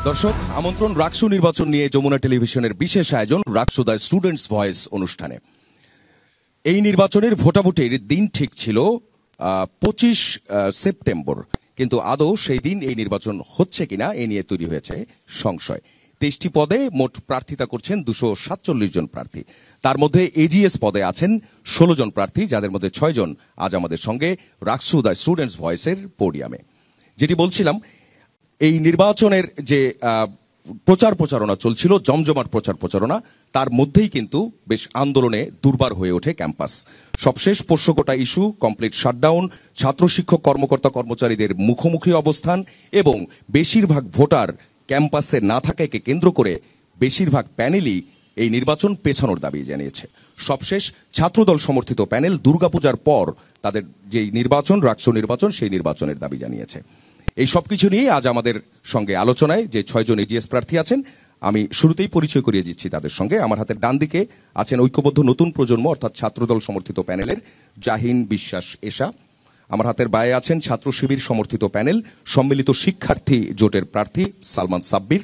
দর্শক আমন্ত্রণ রাকসু নির্বাচন নিয়ে যমুনা টেলিভিশনের বিশেষ আয়োজন রাকসু দ্য স্টুডেন্টস ভয়েস অনুষ্ঠানে। এই নির্বাচনের ভোটাভুটির দিন ঠিক ছিল 25 সেপ্টেম্বর, কিন্তু আদৌ সেই দিন এই নির্বাচন হচ্ছে কিনা এ নিয়ে তৈরি হয়েছে সংশয়। 23টি পদে মোট প্রার্থিতা করছেন 247 জন প্রার্থী। তার মধ্যে এজিএস পদে আছেন 16 জন প্রার্থী, যাদের মধ্যে 6 জন আজ আমাদের সঙ্গে রাকসু দ্য স্টুডেন্টস ভয়েসের পোডিয়ামে। যেটি বলছিলাম, এই নির্বাচনের যে প্রচার প্রচারণা চলছিল, জমজমাট প্রচার প্রচারণা, তার মধ্যেই কিন্তু বেশ আন্দোলনে দুর্বার হয়ে ওঠে ক্যাম্পাস। সবশেষ পোষ্যকোটা ইস্যু, কমপ্লিট শাটডাউন, ছাত্র শিক্ষক কর্মকর্তা কর্মচারীদের মুখোমুখি অবস্থান এবং বেশিরভাগ ভোটার ক্যাম্পাসে না থাকাকে কেন্দ্র করে বেশিরভাগ প্যানেলই এই নির্বাচন পেছানোর দাবি জানিয়েছে। সবশেষ ছাত্রদল সমর্থিত প্যানেল দুর্গাপূজার পর তাদের যে নির্বাচন, রাকসু নির্বাচন, সেই নির্বাচনের দাবি জানিয়েছে। এই সবকিছু নিয়ে আজ আমাদের সঙ্গে আলোচনায় যে 6 জন এজিএস প্রার্থী আছেন, আমি শুরুতেই পরিচয় করিয়ে দিচ্ছি তাদের সঙ্গে। আমার হাতের ডান দিকে আছেন ঐক্যবদ্ধ নতুন প্রজন্ম অর্থাৎ ছাত্রদল সমর্থিত প্যানেলের জাহিন বিশ্বাস এশা। আমার হাতের বায়ে আছেন ছাত্র শিবির সমর্থিত প্যানেল সম্মিলিত শিক্ষার্থী জোটের প্রার্থী সালমান সাব্বির।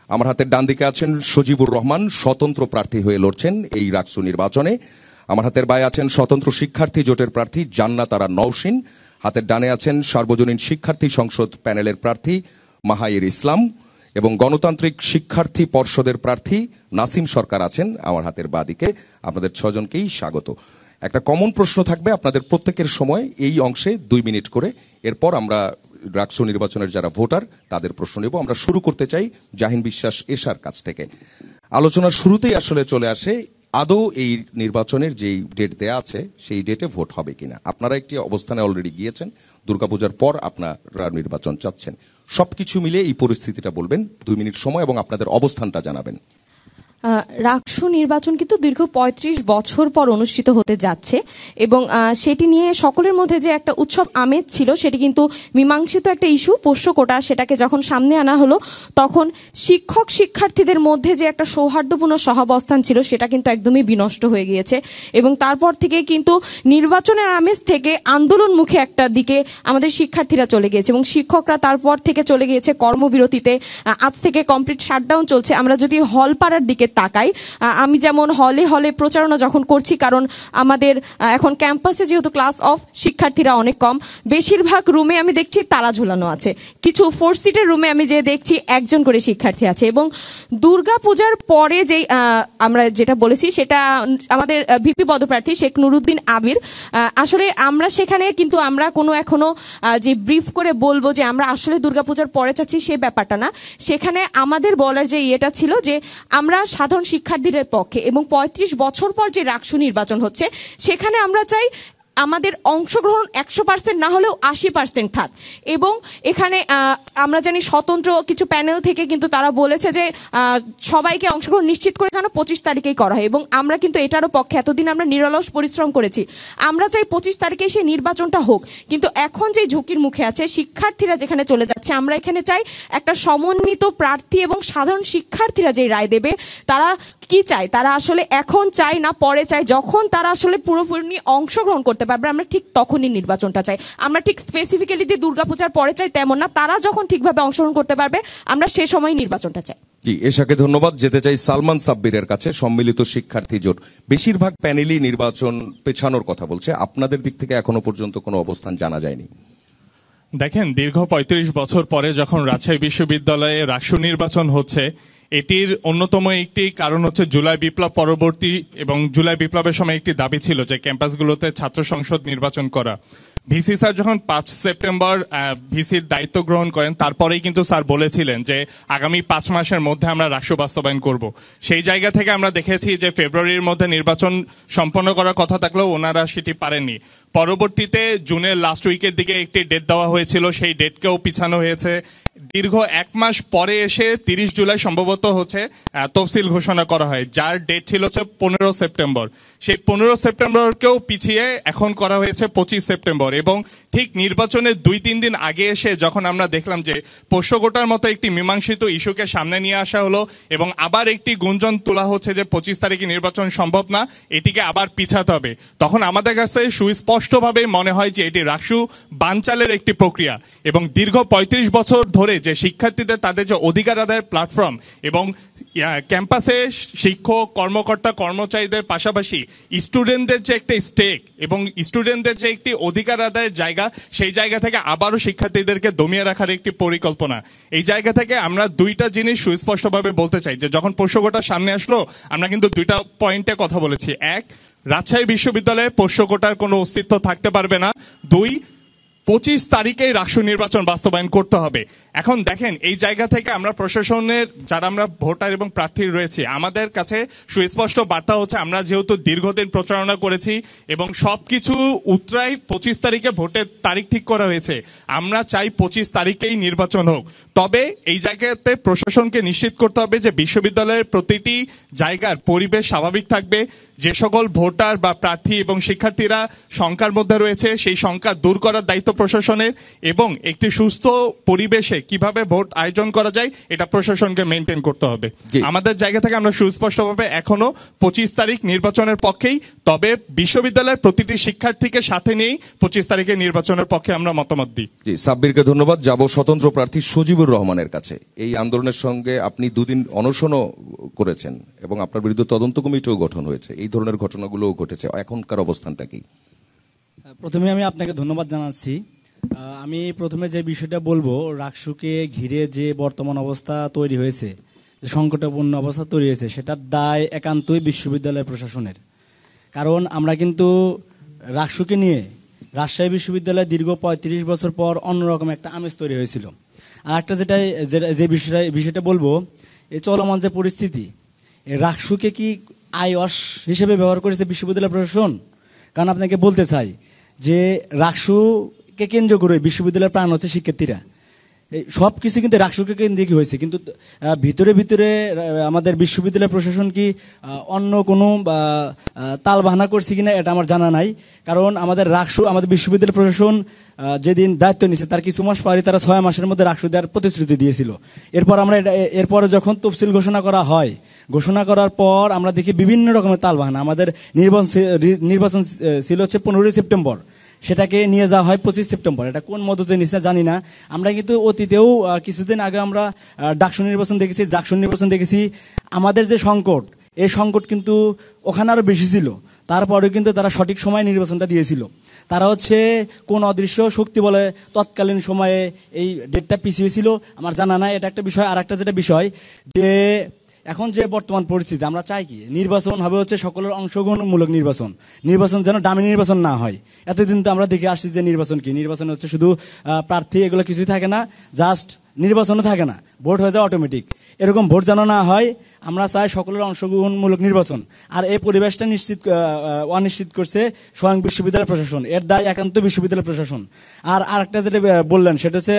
আমার হাতের ডান দিকে আছেন সজিবুর রহমান, স্বতন্ত্র প্রার্থী হয়ে লড়ছেন এই রাকসু নির্বাচনে। আমার হাতের বায়ে আছেন স্বতন্ত্র শিক্ষার্থী জোটের প্রার্থী জান্নাত আরা নওশিন। হাতের ডানে আছেন সার্বজনীন শিক্ষার্থী সংসদ প্যানেলের প্রার্থী মাহাইর ইসলাম এবং গণতান্ত্রিক শিক্ষার্থী পর্ষদের প্রার্থী নাসিম সরকার আছেন আমার হাতের বাঁদিকে। আপনাদের 6 জনকেই স্বাগত। একটা কমন প্রশ্ন থাকবে আপনাদের প্রত্যেকের সময় এই অংশে 2 মিনিট করে, এরপর আমরা রাকসু নির্বাচনের যারা ভোটার তাদের প্রশ্ন নেব। আমরা শুরু করতে চাই জাহিন বিশ্বাস এশার কাছ থেকে। আলোচনার শুরুতেই আসলে চলে আসে, আদৌ এই নির্বাচনের যেই ডেট দেয়া আছে সেই ডেটে ভোট হবে কিনা। আপনারা একটি অবস্থানে অলরেডি গিয়েছেন, দুর্গাপূজার পর আপনারা নির্বাচন চাচ্ছেন। সবকিছু মিলে এই পরিস্থিতিটা বলবেন, 2 মিনিট সময়, এবং আপনাদের অবস্থানটা জানাবেন। রাকসু নির্বাচন কিন্তু দীর্ঘ 35 বছর পর অনুষ্ঠিত হতে যাচ্ছে এবং সেটি নিয়ে সকলের মধ্যে যে একটা উৎসব আমেজ ছিল সেটি কিন্তু মীমাংসিত একটা ইস্যু, পোষ্যকোটা, সেটাকে যখন সামনে আনা হলো তখন শিক্ষক শিক্ষার্থীদের মধ্যে যে একটা সৌহার্দ্যপূর্ণ সহাবস্থান ছিল সেটা কিন্তু একদমই বিনষ্ট হয়ে গিয়েছে এবং তারপর থেকে কিন্তু নির্বাচনের আমেজ থেকে আন্দোলনমুখী একটা দিকে আমাদের শিক্ষার্থীরা চলে গিয়েছে এবং শিক্ষকরা তারপর থেকে চলে গিয়েছে কর্মবিরতিতে। আজ থেকে কমপ্লিট শাটডাউন চলছে। আমরা যদি হল পাড়ার দিকে তাকাই, আমি যেমন হলে হলে প্রচারণা যখন করছি, কারণ আমাদের এখন ক্যাম্পাসে যেহেতু ক্লাস অফ শিক্ষার্থীরা অনেক কম, বেশিরভাগ রুমে আমি দেখছি তালা ঝুলানো আছে। কিছু 4 সিটের রুমে আমি যে দেখছি 1 জন করে শিক্ষার্থী আছে। এবং দুর্গাপূজার পরে যেই আমরা যেটা বলেছি সেটা আমাদের ভিপি পদপ্রার্থী শেখ নুরুদ্দিন আবির, আসলে আমরা সেখানে কিন্তু আমরা কোনো এখনো যে ব্রিফ করে বলবো যে আমরা আসলে দুর্গাপূজার পরে চাচ্ছি সে ব্যাপারটা না। সেখানে আমাদের বলার যে ইয়েটা ছিল যে আমরা সাধারণ শিক্ষার্থীদের পক্ষে এবং 35 বছর পর যে রাকসু নির্বাচন হচ্ছে সেখানে আমরা চাই আমাদের অংশগ্রহণ 100% না হলেও 80% থাক। এবং এখানে আমরা জানি স্বতন্ত্র কিছু প্যানেল থেকে কিন্তু তারা বলেছে যে সবাইকে অংশগ্রহণ নিশ্চিত করে যেন 25 তারিখেই করা হয় এবং আমরা কিন্তু এটারও পক্ষে। এতদিন আমরা নিরলস পরিশ্রম করেছি, আমরা চাই 25 তারিখে সেই নির্বাচনটা হোক। কিন্তু এখন যে ঝুঁকির মুখে আছে শিক্ষার্থীরা যেখানে চলে যাচ্ছে, আমরা এখানে চাই একটা সমন্বিত প্রার্থী এবং সাধারণ শিক্ষার্থীরা যে রায় দেবে তারা কি চায়, তারা আসলে এখন চাই না পরে চাই, যখন তারা আসলে পুরোপুরি অংশগ্রহণ করতে পারবে আমরা ঠিক তখনই নির্বাচনটা চাই। আমরা ঠিক স্পেসিফিক্যালি যে দুর্গাপূজার পরে চাই তেমন না, তারা যখন ঠিকভাবে অংশগ্রহণ করতে পারবে আমরা সে সময় নির্বাচনটা চাই। জি, এশাকে ধন্যবাদ। যেতে চাই সালমান সাব্বিরের কাছে, সম্মিলিত শিক্ষার্থী জোট। বেশিরভাগ প্যানেলই নির্বাচন পেছানোর কথা বলছে, আপনাদের দিক থেকে এখনো পর্যন্ত কোনো অবস্থান জানা যায়নি। দেখেন, দীর্ঘ 35 বছর পরে যখন রাজশাহী বিশ্ববিদ্যালয়ে রাকসু নির্বাচন হচ্ছে, এটির অন্যতম একটি কারণ হচ্ছে জুলাই বিপ্লব পরবর্তী এবং জুলাই বিপ্লবের সময় একটি দাবি ছিল যে ক্যাম্পাসগুলোতে ছাত্র সংসদ নির্বাচন করা। ভিসি স্যার যখন 5 সেপ্টেম্বর ভিসির দায়িত্ব গ্রহণ করেন তারপরেই কিন্তু স্যার বলেছিলেন যে আগামী 5 মাসের মধ্যে আমরা রাকসু বাস্তবায়ন করব। সেই জায়গা থেকে আমরা দেখেছি যে ফেব্রুয়ারির মধ্যে নির্বাচন সম্পন্ন করার কথা থাকলেও ওনারা সেটি পারেননি। পরবর্তীতে জুনের লাস্ট উইকের দিকে একটি ডেট দেওয়া হয়েছিল, সেই ডেটকেও পিছানো হয়েছে। দীর্ঘ 1 মাস পরে এসে 30 জুলাই সম্ভবত হচ্ছে তফসিল ঘোষণা করা হয়, যার ডেট ছিল হচ্ছে 15 সেপ্টেম্বর। সেই 15 সেপ্টেম্বরকেও পিছিয়ে এখন করা হয়েছে 25 সেপ্টেম্বর। এবং ঠিক নির্বাচনের 2-3 দিন আগে এসে যখন আমরা দেখলাম যে পোষ্যকোটার মতো একটি মীমাংসিত ইস্যুকে সামনে নিয়ে আসা হলো এবং আবার একটি গুঞ্জন তোলা হচ্ছে যে 25 তারিখে নির্বাচন সম্ভব না, এটিকে আবার পিছাতে হবে, তখন আমাদের কাছে সুস্পষ্টভাবে মনে হয় যে এটি রাকসু বানচালের একটি প্রক্রিয়া। এবং দীর্ঘ 35 বছর ধরে যে শিক্ষার্থীদের তাদের যে অধিকার আদায়ের প্ল্যাটফর্ম এবং ক্যাম্পাসে শিক্ষক কর্মকর্তা কর্মচারীদের পাশাপাশি স্টুডেন্টদের যে একটা স্টেক এবং স্টুডেন্টদের যে একটি অধিকার আদায়ের জায়গা, সেই জায়গা থেকে আবারও শিক্ষার্থীদেরকে দমিয়ে রাখার একটি পরিকল্পনা। এই জায়গা থেকে আমরা দুইটা জিনিস সুস্পষ্টভাবে বলতে চাই যে যখন পোষ্যকোটা সামনে আসলো আমরা কিন্তু দুইটা পয়েন্টে কথা বলেছি। এক, রাজশাহী বিশ্ববিদ্যালয়ে পোষ্যকোটার কোনো অস্তিত্ব থাকতে পারবে না। দুই, 25 তারিখেই রাষ্ট্র নির্বাচন বাস্তবায়ন করতে হবে। এখন দেখেন, এই জায়গা থেকে আমরা প্রশাসনের যারা আমরা ভোটার এবং প্রার্থী রয়েছে, আমাদের কাছে সুস্পষ্ট বার্তা হচ্ছে আমরা যেহেতু দীর্ঘদিন প্রচারণা করেছি এবং সবকিছু উতরাই 25 তারিখে ভোটের তারিখ ঠিক করা হয়েছে, আমরা চাই 25 তারিখেই নির্বাচন হোক। তবে এই জায়গাতে প্রশাসনকে নিশ্চিত করতে হবে যে বিশ্ববিদ্যালয়ের প্রতিটি জায়গার পরিবেশ স্বাভাবিক থাকবে। যে সকল ভোটার বা প্রার্থী এবং শিক্ষার্থীরা শঙ্কার মধ্যে রয়েছে সেই শঙ্কা দূর করার দায়িত্ব প্রশাসনের, এবং একটি সুস্থ পরিবেশে কিভাবে ভোট আয়োজন করা যায় এটা প্রশাসনকে মেনটেন করতে হবে। আমাদের জায়গা থেকে আমরা সুস্পষ্টভাবে এখনো 25 তারিখ নির্বাচনের পক্ষেই, তবে বিশ্ববিদ্যালয়ের প্রতিটি শিক্ষার্থীকে সাথে নিয়েই 25 তারিখে নির্বাচনের পক্ষে আমরা মতামত দিই। জি, সাব্বিরকে ধন্যবাদ। যাব স্বতন্ত্র প্রার্থী সজীবুর রহমানের কাছে। এই আন্দোলনের সঙ্গে আপনি দুদিন অনশনও করেছেন এবং আপনার বিরুদ্ধে তদন্ত কমিটিও গঠন হয়েছে, এই ধরনের ঘটনাগুলোও ঘটেছে, এখনকার অবস্থানটা কি? প্রথমে আমি আপনাকে ধন্যবাদ জানাচ্ছি। আমি প্রথমে যে বিষয়টা বলবো, রাকসুকে ঘিরে যে বর্তমান অবস্থা তৈরি হয়েছে, যে সংকটাপূর্ণ অবস্থা তৈরি হয়েছে, সেটার দায় একান্তই বিশ্ববিদ্যালয় প্রশাসনের। কারণ আমরা কিন্তু রাকসুকে নিয়ে রাজশাহী বিশ্ববিদ্যালয়ে দীর্ঘ 35 বছর পর অন্যরকম একটা আমেজ তৈরি হয়েছিল। আর একটা যে বিষয়টা বলবো, এই চলমান যে পরিস্থিতি, রাকসুকে কি আইওয়াস হিসেবে ব্যবহার করেছে বিশ্ববিদ্যালয় প্রশাসন? কারণ আপনাকে বলতে চাই যে রাকসুকে কেন্দ্র করে বিশ্ববিদ্যালয়ের প্রাণ হচ্ছে শিক্ষার্থীরা। সব কিছু কিন্তু রাকসুকে কেন্দ্রিক হয়েছে, কিন্তু ভিতরে ভিতরে আমাদের বিশ্ববিদ্যালয় প্রশাসন কি অন্য কোনো তাল বাহানা করছে কিনা এটা আমার জানা নাই। কারণ আমাদের বিশ্ববিদ্যালয় প্রশাসন যেদিন দায়িত্ব নিয়েছে তার কিছু মাস পরে তারা 6 মাসের মধ্যে রাকসু দেওয়ার প্রতিশ্রুতি দিয়েছিল। এরপরে যখন তফসিল ঘোষণা করা হয়, ঘোষণা করার পর আমরা দেখি বিভিন্ন রকমের তাল বাহানা। আমাদের নির্বাচন ছিল হচ্ছে 15 সেপ্টেম্বর, সেটাকে নিয়ে যাওয়া হয় 25 সেপ্টেম্বর। এটা কোন মদতে নিচ্ছে জানি না। আমরা কিন্তু অতীতেও কিছুদিন আগে আমরা ডাকসু নির্বাচন দেখেছি, জাকসু নির্বাচন দেখেছি। আমাদের যে সংকট, এই সংকট কিন্তু ওখানে আরো বেশি ছিল। তারপরে কিন্তু তারা সঠিক সময়ে নির্বাচনটা দিয়েছিল। তারা হচ্ছে কোন অদৃশ্য শক্তি বলে তৎকালীন সময়ে এই ডেটটা পিছিয়েছিল, আমার জানা নাই, এটা একটা বিষয়। আর একটা যেটা বিষয়, যে এখন যে বর্তমান পরিস্থিতি, আমরা চাই কি নির্বাচন হবে হচ্ছে সকলের অংশগ্রহণমূলক নির্বাচন যেন ডামি নির্বাচন না হয়। এতদিন তো আমরা দেখে আসছি যে নির্বাচন হচ্ছে শুধু প্রার্থী, এগুলো কিছুই থাকে না, জাস্ট নির্বাচনও থাকে না, ভোট হয়ে যায় অটোমেটিক। এরকম ভোট যেন না হয়, আমরা চাই সকলের অংশগ্রহণমূলক নির্বাচন। আর এই পরিবেশটা অনিশ্চিত করছে স্বয়ং বিশ্ববিদ্যালয় প্রশাসন, এর দায় একান্ত বিশ্ববিদ্যালয় প্রশাসন। আর আরেকটা যেটা বললেন সেটা হচ্ছে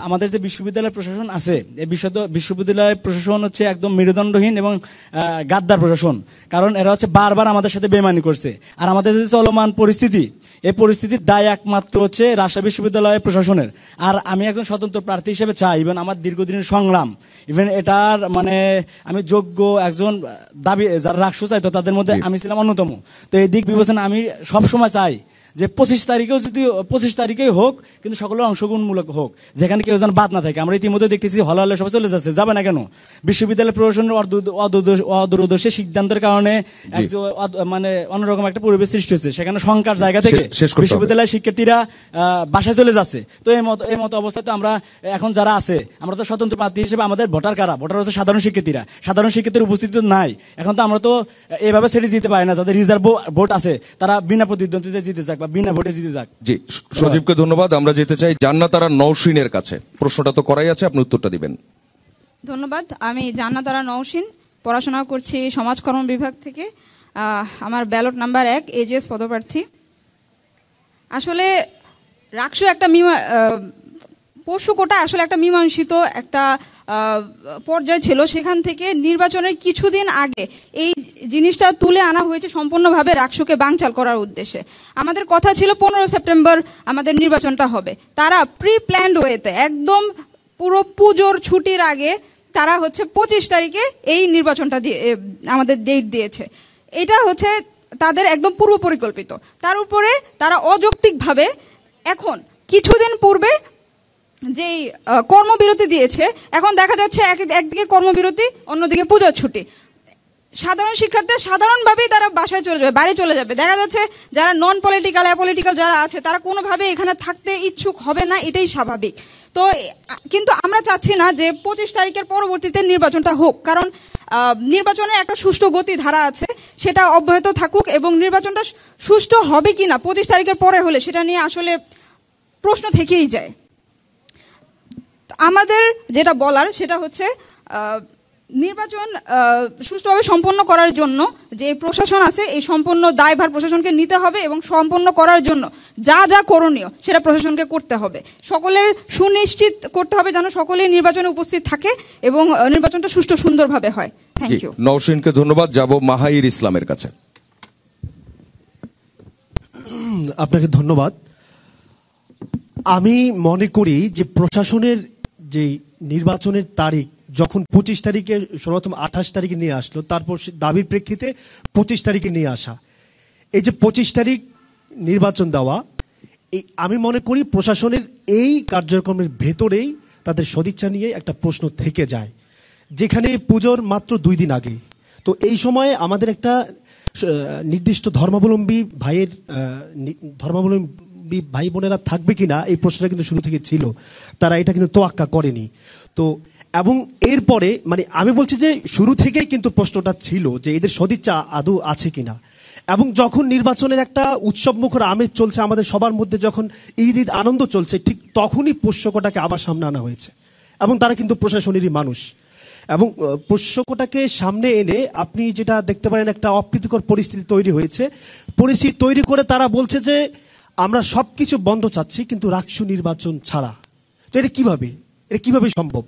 আমাদের যে বিশ্ববিদ্যালয় প্রশাসন আছে, এই বিশ্ববিদ্যালয় প্রশাসন হচ্ছে একদম মেরুদণ্ডহীন এবং গাদ্দার প্রশাসন। কারণ এরা হচ্ছে বারবার আমাদের সাথে বেইমানি করছে। আর আমাদের যে চলমান পরিস্থিতি, এই পরিস্থিতির দায় একমাত্র হচ্ছে রাজশাহী বিশ্ববিদ্যালয় প্রশাসনের। আর আমি একজন স্বতন্ত্র প্রার্থী হিসেবে চাই, ইভেন আমার দীর্ঘদিনের সংগ্রাম, ইভেন এটার মানে আমি যোগ্য একজন দাবি যারা রাকসু চাইতো তাদের মধ্যে আমি ছিলাম অন্যতম। তো এই দিক বিবেচনা আমি সবসময় চাই যে 25 তারিখেই হোক, কিন্তু সকলের অংশগ্রহণমূলক হোক, যেখানে কেউ যেন বাদ না থাকে। আমরা ইতিমধ্যে দেখতেছি হলে সবাই চলে যাচ্ছে, যাবে না কেন? বিশ্ববিদ্যালয় প্রশাসনের অদূরদর্শী সিদ্ধান্তের কারণে মানে অন্যরকম একটা পরিবেশ সৃষ্টি হচ্ছে। সেখানে শঙ্কার জায়গা থেকে বিশ্ববিদ্যালয়ের শিক্ষার্থীরা বাসায় চলে যাচ্ছে। তো এই মতো অবস্থাতে আমরা এখন যারা আছে, আমরা তো স্বতন্ত্র প্রার্থী হিসেবে আমাদের ভোটার হচ্ছে সাধারণ শিক্ষার্থীর উপস্থিতি নাই। এখন তো আমরা তো এইভাবে ছেড়ে দিতে পারি না, যাদের রিজার্ভ ভোট আছে তারা বিনা প্রতিদ্বন্দ্বিতায় জিতে যাক বা বিনা ভোটে জিতে যাক। জি, সজীবকে ধন্যবাদ। আমরা যেতে চাই জান্নাতারা নওশিনের কাছে। প্রশ্নটা তো করাই আছে, আপনি উত্তরটা দিবেন। ধন্যবাদ। আমি জান্নাতারা নওশিন, পড়াশোনা করছি সমাজকর্ম বিভাগ থেকে। আমার ব্যালট নাম্বার 1, এজিএস পদপ্রার্থী। আসলে রাকসু একটা পোষ্যকোটা আসলে একটা মীমাংসিত একটা পর্যায় ছিল। সেখান থেকে নির্বাচনের কিছুদিন আগে এই জিনিসটা তুলে আনা হয়েছে সম্পূর্ণভাবে রাকসুকে বানচাল করার উদ্দেশ্যে। আমাদের কথা ছিল 15 সেপ্টেম্বর আমাদের নির্বাচনটা হবে। তারা প্রি প্ল্যান্ড ওয়েতে একদম পুরো পুজোর ছুটির আগে তারা হচ্ছে 25 তারিখে এই নির্বাচনটা দিয়ে আমাদের ডেট দিয়েছে। এটা হচ্ছে তাদের একদম পূর্ব পরিকল্পিত। তার উপরে তারা অযৌক্তিকভাবে এখন কিছুদিন পূর্বে যেই কর্মবিরতি দিয়েছে, এখন দেখা যাচ্ছে একদিকে কর্মবিরতি, অন্যদিকে পুজোর ছুটি। সাধারণ শিক্ষার্থী সাধারণভাবেই তারা বাসায় চলে যাবে, বাড়ি চলে যাবে। দেখা যাচ্ছে যারা নন পলিটিক্যাল, অ্যাপলিটিক্যাল যারা আছে তারা কোনোভাবে এখানে থাকতে ইচ্ছুক হবে না, এটাই স্বাভাবিক। তো কিন্তু আমরা চাচ্ছি না যে 25 তারিখের পরবর্তীতে নির্বাচনটা হোক, কারণ নির্বাচনের একটা সুষ্ঠু গতি ধারা আছে, সেটা অব্যাহত থাকুক। এবং নির্বাচনটা সুষ্ঠু হবে কিনা 25 তারিখের পরে হলে সেটা নিয়ে আসলে প্রশ্ন থেকেই যায়। আমাদের যেটা বলার সেটা হচ্ছে নির্বাচন সুষ্ঠুভাবে সম্পন্ন করার জন্য যে প্রশাসন আছে, এই সম্পূর্ণ দায়ভার প্রশাসনকে নিতে হবে এবং সম্পন্ন করার জন্য যা যা করণীয় সেটা প্রশাসনকে করতে হবে। সকলের সুনিশ্চিত করতে হবে যেন সকলেই নির্বাচনে উপস্থিত থাকে এবং নির্বাচনটা সুষ্ঠু সুন্দরভাবে হয়। Thank you. নওশিনকে ধন্যবাদ। যাব মাহাইর ইসলামের কাছে। আপনাকে ধন্যবাদ। আমি মনে করি যে প্রশাসনের যে নির্বাচনের তারিখ যখন 25 তারিখে সর্বপ্রথম 28 তারিখে নিয়ে আসলো, তারপর দাবির প্রেক্ষিতে 25 তারিখে নিয়ে আসা, এই যে 25 তারিখ নির্বাচন দেওয়া, এই আমি মনে করি প্রশাসনের এই কার্যক্রমের ভেতরেই তাদের সদিচ্ছা নিয়ে একটা প্রশ্ন থেকে যায়, যেখানে পুজোর মাত্র 2 দিন আগে। তো এই সময়ে আমাদের একটা নির্দিষ্ট ধর্মাবলম্বী ভাই বোনেরা থাকবে কিনা এই প্রশ্নটা কিন্তু শুরু থেকে ছিল, তারা এটা কিন্তু তোয়াক্কা করেনি। তো এবং এরপরে মানে আমি বলছি যে শুরু থেকেই কিন্তু প্রশ্নটা ছিল যে এদের সদিচ্ছা আদৌ আছে কিনা। এবং যখন নির্বাচনের একটা উৎসব মুখর আমেজ চলছে আমাদের সবার মধ্যে, যখন ঈদ আনন্দ চলছে, ঠিক তখনই পোষ্যকটাকে আবার সামনে আনা হয়েছে। এবং তারা কিন্তু প্রশাসনেরই মানুষ, এবং পোষ্যকটাকে সামনে এনে আপনি যেটা দেখতে পারেন একটা অপ্রীতিকর পরিস্থিতি তৈরি হয়েছে। পরিস্থিতি তৈরি করে তারা বলছে যে আমরা সবকিছু বন্ধ চাচ্ছি কিন্তু রাকসু নির্বাচন ছাড়া। তো এটা কিভাবে সম্ভব?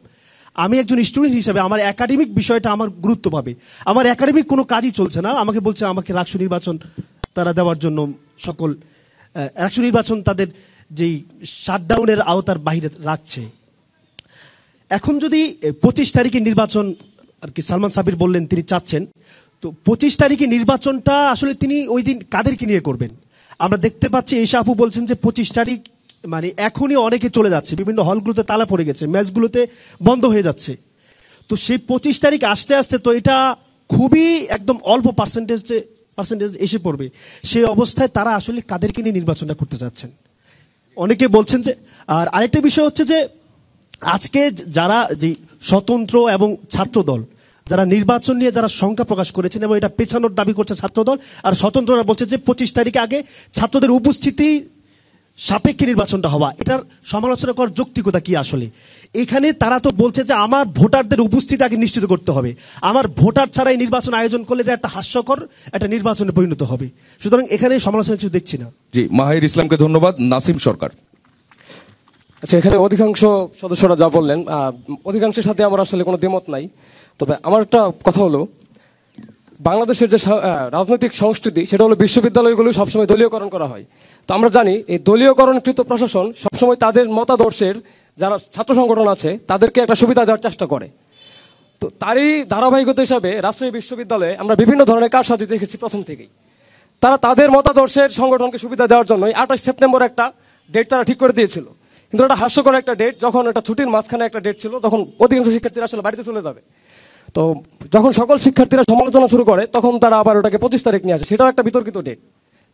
আমি একজন স্টুডেন্ট হিসেবে আমার একাডেমিক বিষয়টা আমার গুরুত্ব পাবে। আমার একাডেমিক কোনো কাজই চলছে না, আমাকে বলছে আমাকে রাকসু নির্বাচন তারা দেওয়ার জন্য সকল রাকসু নির্বাচন তাদের যেই শাটডাউনের আওতার বাইরে রাখছে। এখন যদি 25 তারিখে নির্বাচন আর কি সালমান সাবির বললেন তিনি চাচ্ছেন, তো 25 তারিখে নির্বাচনটা আসলে তিনি ওই দিন কাদেরকে নিয়ে করবেন? আমরা দেখতে পাচ্ছি এশা আপু বলছেন যে 25 তারিখ মানে এখনই অনেকে চলে যাচ্ছে, বিভিন্ন হলগুলোতে তালা পড়ে গেছে, ম্যাচগুলোতে বন্ধ হয়ে যাচ্ছে। তো সেই 25 তারিখ আসতে আসতে তো এটা খুবই একদম অল্প পার্সেন্টেজ এসে পড়বে। সেই অবস্থায় তারা আসলে কাদেরকে নিয়ে নির্বাচনটা করতে যাচ্ছেন অনেকে বলছেন যে। আর আরেকটা বিষয় হচ্ছে যে আজকে যারা যে স্বতন্ত্র এবং ছাত্রদল যারা নির্বাচন নিয়ে যারা শঙ্কা প্রকাশ করেছেন এবং এটা পেছানোর দাবি করছে ছাত্রদল, আর স্বতন্ত্ররা বলছে যে 25 তারিখে আগে ছাত্রদের উপস্থিতি সাপেক্ষে নির্বাচনটা হওয়া, এটার সমালোচনা করার যৌক্তিকতা কি আসলে? এখানে তারা তো বলছে যে আমার ভোটারদের উপস্থিতি আগে নিশ্চিত করতে হবে, আমার ভোটার ছাড়াই নির্বাচন আয়োজন করলে এটা একটা হাস্যকর একটা নির্বাচনে পরিণত হবে। সুতরাং এখানে সমালোচনা কিছু দেখছি না। জি, মাহির ইসলামকে ধন্যবাদ। নাসিম সরকার। আচ্ছা, এখানে অধিকাংশ সদস্যরা যা বললেন অধিকাংশের সাথে আমার আসলে কোনো দ্বিমত নাই। তবে আমার একটা কথা হলো, বাংলাদেশের যে রাজনৈতিক সংস্কৃতি সেটা হলো বিশ্ববিদ্যালয়গুলো সবসময় দলীয়করণ করা হয়। তো আমরা জানি এই দলীয়করণকৃত প্রশাসন সবসময় তাদের মতাদর্শের যারা ছাত্র সংগঠন আছে তাদেরকে একটা সুবিধা দেওয়ার চেষ্টা করে। তো তারই ধারাবাহিকতা হিসাবে রাজশাহী বিশ্ববিদ্যালয়ে আমরা বিভিন্ন ধরনের কারসাজি দেখেছি প্রথম থেকেই। তারা তাদের মতাদর্শের সংগঠনকে সুবিধা দেওয়ার জন্য 28 সেপ্টেম্বর একটা ডেট তারা ঠিক করে দিয়েছিল, কিন্তু এটা হাস্যকর একটা ডেট। যখন একটা ছুটির মাঝখানে একটা ডেট ছিল তখন অধিকাংশ শিক্ষার্থীরা আসলে বাড়িতে চলে যাবে। তো যখন সকল শিক্ষার্থীরা সমালোচনা শুরু করে তখন তারা আবার ওটাকে 25 তারিখ নিয়ে আসে, সেটাও একটা বিতর্কিত ডেট।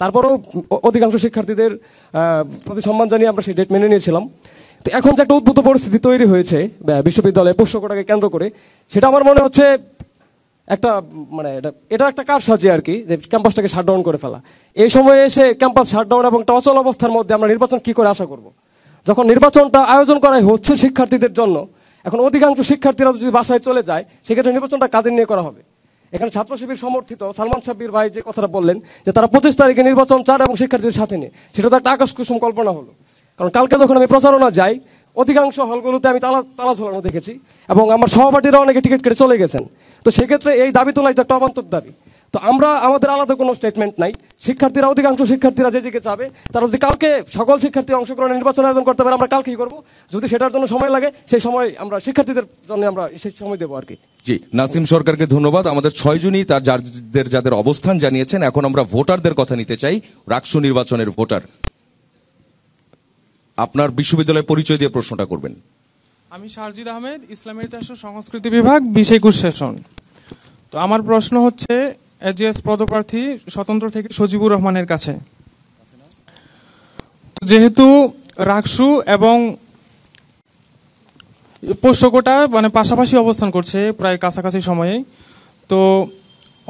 তারপরেও অধিকাংশ শিক্ষার্থীদের প্রতি সম্মান জানিয়ে আমরা সেই ডেট মেনে নিয়েছিলাম। তো এখন যে একটা উদ্ভূত পরিস্থিতি তৈরি হয়েছে বিশ্ববিদ্যালয়ে পোষ্যকটাকে কেন্দ্র করে, সেটা আমার মনে হচ্ছে একটা মানে এটা একটা কারসাজি আর কি, যে ক্যাম্পাসটাকে শাটডাউন করে ফেলা। এই সময়ে এসে ক্যাম্পাস শাটডাউন এবং একটা অচল অবস্থার মধ্যে আমরা নির্বাচন কি করে আশা করব? যখন নির্বাচনটা আয়োজন করাই হচ্ছে শিক্ষার্থীদের জন্য, এখন অধিকাংশ শিক্ষার্থীরা যদি বাসায় চলে যায় সেক্ষেত্রে নির্বাচনটা কাদের নিয়ে করা হবে? এখানে ছাত্র শিবির সমর্থিত সালমান সাব্বির ভাই যে কথাটা বললেন যে তারা 25 তারিখে নির্বাচন চান এবং শিক্ষার্থীদের সাথে নিয়ে, সেটা তো একটা আকাশ কুসুম কল্পনা হলো। কারণ কালকে যখন আমি প্রচারণা যাই অধিকাংশ হলগুলোতে আমি তালা ঝোলানো দেখেছি এবং আমার সহপাঠীরা অনেকে টিকিট কেটে চলে গেছেন। তো সেক্ষেত্রে এই দাবি তোলাই তো একটা অবান্তর দাবি। তো আমরা আমাদের আলাদা কোনো স্টেটমেন্ট নাই, শিক্ষার্থীরা অধিকাংশ শিক্ষার্থীরা যে দিকে যাবে তারা যদি কালকে সকল শিক্ষার্থী অংশগ্রহণে নির্বাচন আয়োজন করতে পারে আমরা কালকেই করবো। যদি সেটার জন্য সময় লাগে সেই সময় আমরা শিক্ষার্থীদের জন্য আমরা সেই সময় দেবো আর কি। জি, নাসিম সরকারকে ধন্যবাদ। আমাদের 6 জনই তার যাদের অবস্থান জানিয়েছেন। এখন আমরা ভোটারদের কথা নিতে চাই, রাকসু নির্বাচনের ভোটার। আপনার বিশ্ববিদ্যালয়ের পরিচয় দিয়ে প্রশ্নটা করবেন। আমি শারজিদ আহমেদ, ইসলামের ইতিহাস ও সংস্কৃতি বিভাগ, 20-21 সেশন। তো আমার প্রশ্ন হচ্ছে এজিএস পদপ্রার্থী স্বতন্ত্র থেকে সজিবুর রহমানের কাছে। যেহেতু রাকসু এবং পোষ্যকোটা মানে পাশাপাশি অবস্থান করছে প্রায় কাছাকাছি সময়ে, তো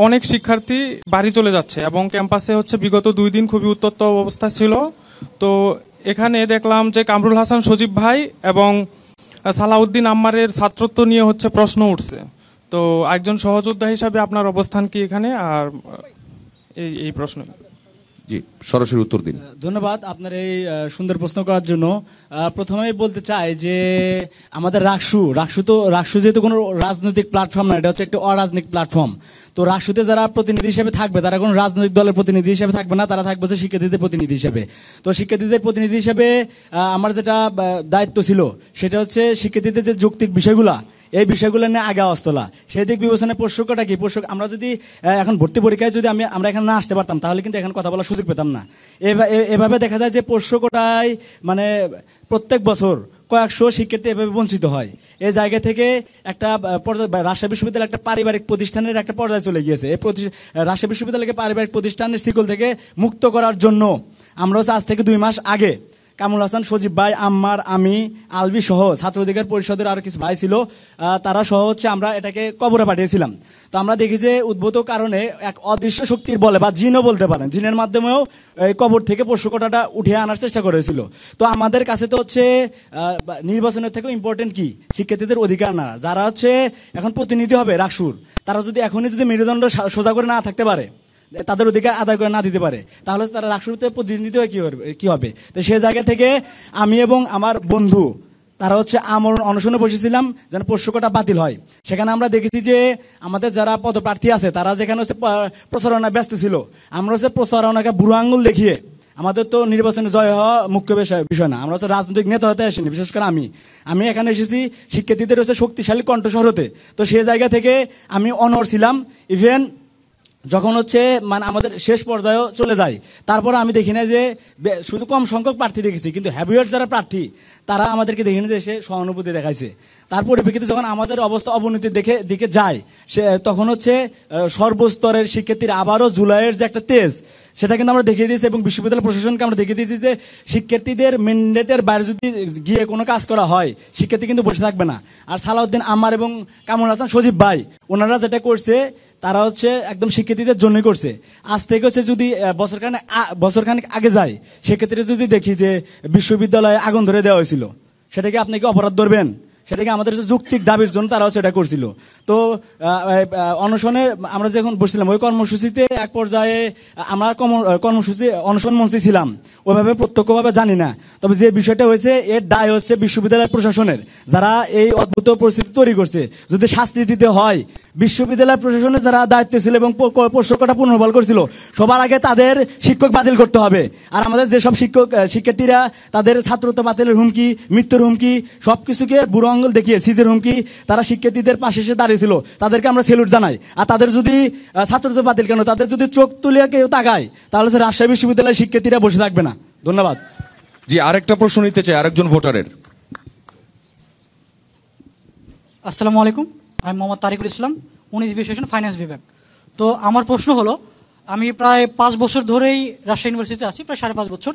অনেক শিক্ষার্থী বাড়ি চলে যাচ্ছে এবং ক্যাম্পাসে হচ্ছে বিগত 2 দিন খুবই উত্তপ্ত অবস্থা ছিল। তো এখানে দেখলাম যে কামরুল হাসান সজীব ভাই এবং সালাউদ্দিন আম্মারের ছাত্রত্ব নিয়ে হচ্ছে প্রশ্ন উঠছে। তো একজন সহযোদ্ধা হিসাবে আপনার অবস্থান কি এখানে, আর এই প্রশ্ন? জি, সরাসরি উত্তর দিন। ধন্যবাদ আপনার এই সুন্দর প্রশ্ন করার জন্য। প্রথমেই বলতে চাই যে আমাদের রাকসু যেহেতু কোনো রাজনৈতিক প্ল্যাটফর্ম না, এটা হচ্ছে একটা অরাজনৈতিক প্ল্যাটফর্ম। তো রাকসুতে যারা প্রতিনিধি হিসেবে থাকবে তারা কোনো রাজনৈতিক দলের প্রতিনিধি হিসেবে থাকবে না, তারা থাকবে শিক্ষার্থীদের প্রতিনিধি হিসেবে। তো শিক্ষার্থীদের প্রতিনিধি হিসেবে আমার যেটা দায়িত্ব ছিল সেটা হচ্ছে শিক্ষার্থীদের যে যৌক্তিক বিষয়গুলা, এই বিষয়গুলো নিয়ে আগে আওয়াজ তোলা। সেই দিক বিবেচনায় পোষ্যকটা কি, আমরা যদি এখন ভর্তি পরীক্ষায় যদি আমরা এখানে না আসতে পারতাম তাহলে কিন্তু এখানে কথা বলার সুযোগ পেতাম না। এভাবে দেখা যায় যে পোষ্যকটায় মানে প্রত্যেক বছর কয়েকশো শিক্ষার্থী এভাবে বঞ্চিত হয়। এই জায়গা থেকে একটা রাজশাহী বিশ্ববিদ্যালয় একটা পারিবারিক প্রতিষ্ঠানের একটা পর্যায়ে চলে গিয়েছে। এই রাজশাহী বিশ্ববিদ্যালয়কে পারিবারিক প্রতিষ্ঠানের শিকল থেকে মুক্ত করার জন্য আমরা হচ্ছে আজ থেকে 2 মাস আগে কামরুল হাসান সজীব ভাই, আম্মার, আমি, আলভি সহ ছাত্র অধিকার পরিষদের আরো কিছু ভাই ছিল, তারা সহ হচ্ছে আমরা এটাকে কবরে পাঠিয়েছিলাম। তো আমরা দেখি যে উদ্ভূত কারণে এক অদৃশ্য শক্তির বলে বা জিনও বলতে পারেন, জিনের মাধ্যমেও এই কবর থেকে পোষ্যকোটাটা উঠিয়ে আনার চেষ্টা করেছিল। তো আমাদের কাছে তো হচ্ছে নির্বাচনের থেকেও ইম্পর্টেন্ট কি শিক্ষার্থীদের অধিকার না, যারা হচ্ছে এখন প্রতিনিধি হবে রাকসুর, তারা যদি এখনই যদি মেরুদণ্ড সোজা করে না থাকতে পারে, তাদের অধিকার আদায় করে না দিতে পারে, তাহলে তারা রাকসুতে প্রতিনিধিত্ব কি হবে। তো সেই জায়গা থেকে আমি এবং আমার বন্ধু তারা হচ্ছে আমরণ অনশনে বসেছিলাম যেন পোষ্যকোটা বাতিল হয়। সেখানে আমরা দেখেছি যে আমাদের যারা পদপ্রার্থী আছে তারা যেখানে হচ্ছে প্রচারণা ব্যস্ত ছিল, আমরা হচ্ছে প্রচারণাকে বুড়ো আঙ্গুল দেখিয়ে, আমাদের তো নির্বাচনে জয় হওয়া মুখ্য বিষয় না, আমরা হচ্ছে রাজনৈতিক নেতা হতে আসিনি, বিশেষ করে আমি এখানে এসেছি শিক্ষার্থীদের হচ্ছে শক্তিশালী কণ্ঠস্বর হতে। তো সেই জায়গা থেকে আমি অনড় ছিলাম। ইভেন যখন হচ্ছে মানে আমাদের শেষ পর্যায়ে চলে যায়, তারপর আমি দেখি না যে শুধু কম সংখ্যক প্রার্থী দেখেছি, কিন্তু হ্যাভিওয়েট যারা প্রার্থী তারা আমাদেরকে দেখি না যে এসে সহানুভূতি দেখাইছে। তার পরিপ্রেক্ষিতে যখন আমাদের অবস্থা অবনতির দিকে যায়, তখন হচ্ছে সর্বস্তরের শিক্ষার্থীর আবারও জুলাইয়ের যে একটা তেজ, সেটা কিন্তু আমরা দেখিয়ে দিয়েছি এবং বিশ্ববিদ্যালয় প্রশাসনকে আমরা দেখিয়ে দিয়েছি যে শিক্ষার্থীদের ম্যান্ডেটের বাইরে যদি গিয়ে কোনো কাজ করা হয় শিক্ষার্থী কিন্তু বসে থাকবে না। আর সালাউদ্দিন আম্মার এবং কামরুল হাসান সজীব ভাই ওনারা যেটা করছে তারা হচ্ছে একদম শিক্ষার্থীদের জন্যই করছে। আজ থেকে হচ্ছে যদি বছরখানেক আগে যায়, সেক্ষেত্রে যদি দেখি যে বিশ্ববিদ্যালয়ে আগুন ধরে দেওয়া হয়েছিল, সেটাকে আপনি কি অপরাধ ধরবেন? সেটাকে আমাদের যৌক্তিক দাবির জন্য তারাও সেটা করছিল। তো অনশনে আমরা যখন বসছিলাম ওই কর্মসূচিতে এক পর্যায়ে আমরা কর্মসূচি অনশন মঞ্চে ছিলাম, ওইভাবে প্রত্যক্ষভাবে জানি না। তবে যে বিষয়টা হয়েছে এর দায় হচ্ছে বিশ্ববিদ্যালয় প্রশাসনের, যারা এই অদ্ভুত পরিস্থিতি তৈরি করছে। যদি শাস্তি দিতে হয়, বিশ্ববিদ্যালয় প্রশাসনের যারা দায়িত্ব ছিল এবং পোষ্যকোটা পুনর্বহাল করছিল, সবার আগে তাদের শিক্ষক বাতিল করতে হবে। আর আমাদের যেসব শিক্ষার্থীরা তাদের ছাত্রত্ব বাতিলের হুমকি, মৃত্যুর হুমকি, সবকিছুকে বুড়ো আঙ্গুল দেখিয়ে সিজের হুমকি তারা শিক্ষার্থীদের পাশে এসে দাঁড়িয়েছিল, তাদেরকে আমরা সেলুট জানাই। আর তাদের যদি ছাত্রত্ব বাতিল কেন, তাদের যদি চোখ তুলে কেউ তাকায়, তাহলে রাজশাহী বিশ্ববিদ্যালয়ের শিক্ষার্থীরা বসে থাকবে না। ধন্যবাদ। জি, আরেকটা প্রশ্ন নিতে চাই আরেকজন ভোটারের। আসসালামু আলাইকুম, আমি মোহাম্মদ তারিকুল ইসলাম, 19 সেশন ফাইন্যান্স বিভাগ। তো আমার প্রশ্ন হলো, আমি প্রায় 5 বছর ধরেই রাজশাহী ইউনিভার্সিটিতে আছি, প্রায় 5.5 বছর।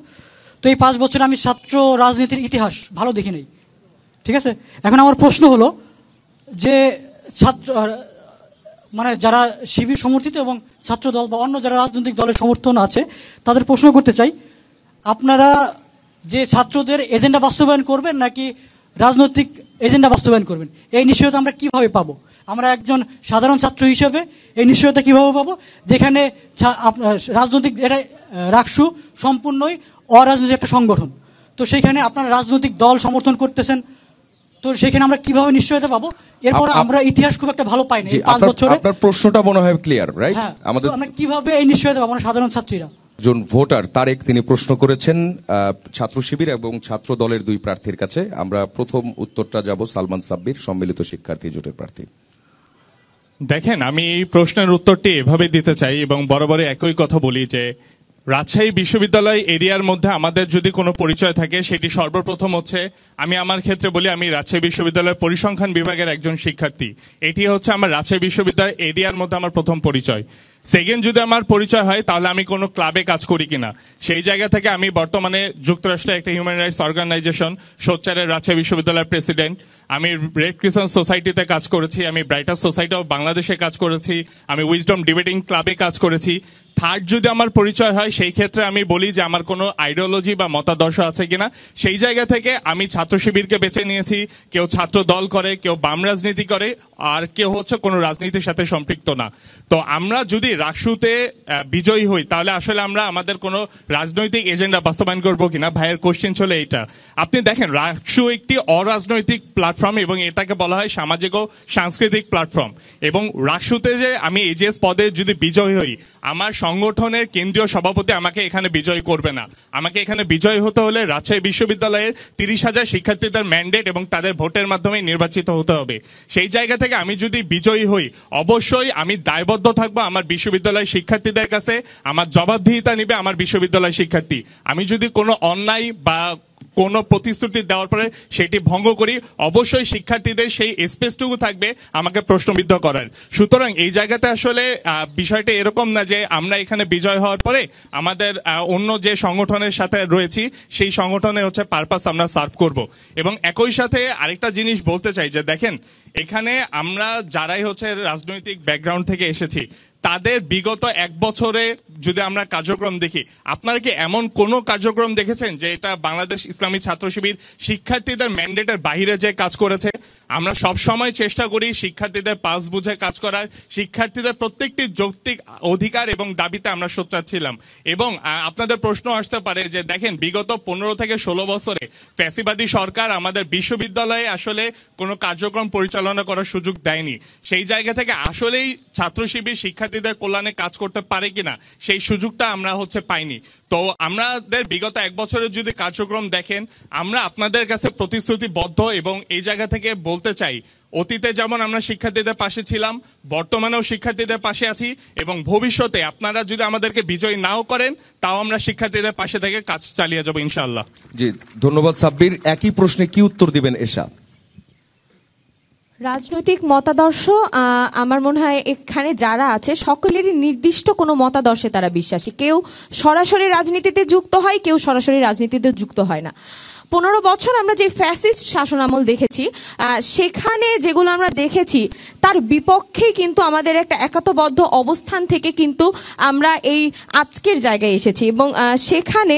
তো এই 5 বছর আমি ছাত্র রাজনীতির ইতিহাস ভালো দেখি নাই, ঠিক আছে। এখন আমার প্রশ্ন হলো যে ছাত্র মানে যারা শিবির সমর্থিত এবং ছাত্র দল বা অন্য যারা রাজনৈতিক দলের সমর্থন আছে তাদের প্রশ্ন করতে চাই, আপনারা যে ছাত্রদের এজেন্ডা বাস্তবায়ন করবেন নাকি রাজনৈতিক এজেন্ডা বাস্তবায়ন করবেন, এই নিশ্চয়তা আমরা কিভাবে পাবো? আমরা একজন সাধারণ ছাত্র হিসেবে এই নিশ্চয়তা কিভাবে পাবো যেখানে রাজনৈতিক এটা রাকসু সম্পূর্ণই অরাজনৈতিক একটা সংগঠন, তো সেখানে আপনারা রাজনৈতিক দল সমর্থন করতেছেন, তো সেখানে আমরা কিভাবে নিশ্চয়তা পাবো? এরপর আমরা ইতিহাস খুব একটা ভালো পাই না 5 বছরে। আপনার প্রশ্নটা মনে হয় ক্লিয়ার, রাইট? আমাদের আমরা কিভাবে এই নিশ্চয়তা পাবো সাধারণ ছাত্রীরা? একজন ভোটার তারেক তিনি প্রশ্ন করেছেন ছাত্র শিবির এবং ছাত্র দলের 2 প্রার্থীর কাছে। আমরা প্রথম উত্তরটা যাব সালমান সাব্বির, সম্মিলিত শিক্ষার্থী জোটের প্রার্থী। দেখেন, আমি এই প্রশ্নের উত্তরটি এভাবে দিতে চাই এবং বরাবরই একই কথা বলি যে রাজশাহী বিশ্ববিদ্যালয় এরিয়ার মধ্যে আমাদের যদি কোনো পরিচয় থাকে সেটি সর্বপ্রথম হচ্ছে, আমি আমার ক্ষেত্রে বলি, আমি রাজশাহী বিশ্ববিদ্যালয়ের পরিসংখ্যান বিভাগের একজন শিক্ষার্থী। এটি হচ্ছে আমার রাজশাহী বিশ্ববিদ্যালয় এরিয়ার মধ্যে আমার প্রথম পরিচয়। সেকেন্ড যদি আমার পরিচয় হয় তাহলে আমি কোনো ক্লাবে কাজ করি কিনা, সেই জায়গা থেকে আমি বর্তমানে যুক্তরাষ্ট্রের একটা হিউম্যান রাইটস অর্গানাইজেশন সোচ্চারের রাজশাহী বিশ্ববিদ্যালয়ের প্রেসিডেন্ট, আমি রেড ক্রিসেন্ট সোসাইটিতে কাজ করেছি, আমি ব্রাইটার সোসাইটি অফ বাংলাদেশে কাজ করেছি, আমি উইজডম ডিবেটিং ক্লাবে কাজ করেছি। থার্ড যদি আমার পরিচয় হয় সেই ক্ষেত্রে আমি বলি যে আমার কোনো আইডিওলজি বা মতাদর্শ আছে কিনা, সেই জায়গা থেকে আমি ছাত্র শিবিরকে বেছে নিয়েছি। কেউ ছাত্র দল করে, কেউ বাম রাজনীতি করে, আর কেউ হচ্ছে কোনো রাজনীতির সাথে সম্পৃক্ত না। তো আমরা যদি রাকসুতে বিজয়ী হই তাহলে আসলে আমরা আমাদের কোনো রাজনৈতিক এজেন্ডা বাস্তবায়ন করবো কিনা, ভাইয়ের কোশ্চেন ছিল এইটা। আপনি দেখেন রাকসু একটি অরাজনৈতিক প্ল্যাটফর্ম এবং এটাকে বলা হয় সামাজিক ও সাংস্কৃতিক প্ল্যাটফর্ম। এবং রাকসুতে যে আমি এজিএস পদে যদি বিজয়ী হই, আমার সংগঠনের কেন্দ্রীয় সভাপতি আমাকে এখানে বিজয়ী করবে না। আমাকে এখানে বিজয়ী হতে হলে রাজশাহী বিশ্ববিদ্যালয়ের 30,000 শিক্ষার্থীদের ম্যান্ডেট এবং তাদের ভোটের মাধ্যমে নির্বাচিত হতে হবে। সেই জায়গা থেকে আমি যদি বিজয়ী হই অবশ্যই আমি দায়বদ্ধ থাকবো আমার বিশ্ববিদ্যালয়ের শিক্ষার্থীদের কাছে, আমার জবাবদিহিতা নিবে আমার বিশ্ববিদ্যালয় শিক্ষার্থী। আমি যদি কোনো অন্যায় বা কোনো প্রতিশ্রুতি দেওয়ার পরে সেটি ভঙ্গ করি, অবশ্যই শিক্ষার্থীদের সেই স্পেসটুকু থাকবে আমাকে প্রশ্নবিদ্ধ করার। সুতরাং এই জায়গাতে আসলে বিষয়টা এরকম না যে আমরা এখানে বিজয় হওয়ার পরে আমাদের অন্য যে সংগঠনের সাথে রয়েছি সেই সংগঠনে হচ্ছে পারপাস আমরা সার্ভ করব। এবং একই সাথে আরেকটা জিনিস বলতে চাই যে দেখেন, এখানে আমরা যারাই হচ্ছে রাজনৈতিক ব্যাকগ্রাউন্ড থেকে এসেছি তাদের বিগত 1 বছরে যদি আমরা কার্যক্রম দেখি, আপনারা কি এমন কোন কার্যক্রম দেখেছেন যে এটা বাংলাদেশ ইসলামী ছাত্র শিবির শিক্ষার্থীদের ম্যান্ডেটের বাইরে যে কাজ করেছে? আমরা সব সময় চেষ্টা করি শিক্ষার্থীদের পাস বুঝে কাজ করার, শিক্ষার্থীদের প্রত্যেকটি যৌক্তিক অধিকার এবং দাবিতে আমরা সোচ্চার ছিলাম। এবং আপনাদের প্রশ্ন আসতে পারে যে দেখেন বিগত 15 থেকে 16 বছরে ফ্যাসিবাদী সরকার আমাদের বিশ্ববিদ্যালয়ে আসলে কোনো কার্যক্রম পরিচালনা করার সুযোগ দেয়নি। সেই জায়গা থেকে আসলেই ছাত্র শিবির শিক্ষার্থীদের কল্যাণে কাজ করতে পারে কিনা সেই সুযোগটা আমরা হচ্ছে পাইনি। তো আমাদের বিগত 1 বছরের যদি কার্যক্রম দেখেন, আমরা আপনাদের কাছে প্রতিশ্রুতিবদ্ধ এবং এই জায়গা থেকে বলতে চাই অতীতে যেমন আমরা শিক্ষার্থীদের পাশে ছিলাম, বর্তমানেও শিক্ষার্থীদের পাশে আছি এবং ভবিষ্যতে আপনারা যদি আমাদেরকে বিজয়ী নাও করেন তাও আমরা শিক্ষার্থীদের পাশে থেকে কাজ চালিয়ে যাবো ইনশাআল্লাহ। জি ধন্যবাদ সাব্বির। একই প্রশ্নে কি উত্তর দিবেন এশা? রাজনৈতিক মতাদর্শ আমার মনে হয় এখানে যারা আছে সকলেরই নির্দিষ্ট কোনো মতাদর্শে তারা বিশ্বাসী। কেউ সরাসরি রাজনীতিতে যুক্ত হয়, কেউ সরাসরি রাজনীতিতে যুক্ত হয় না। 15 বছর আমরা যে ফ্যাসিস্ট শাসন আমল দেখেছি, সেখানে যেগুলো আমরা দেখেছি তার বিপক্ষে কিন্তু আমাদের একটা একাত্মবদ্ধ অবস্থান থেকে কিন্তু আমরা এই আজকের জায়গায় এসেছি। এবং সেখানে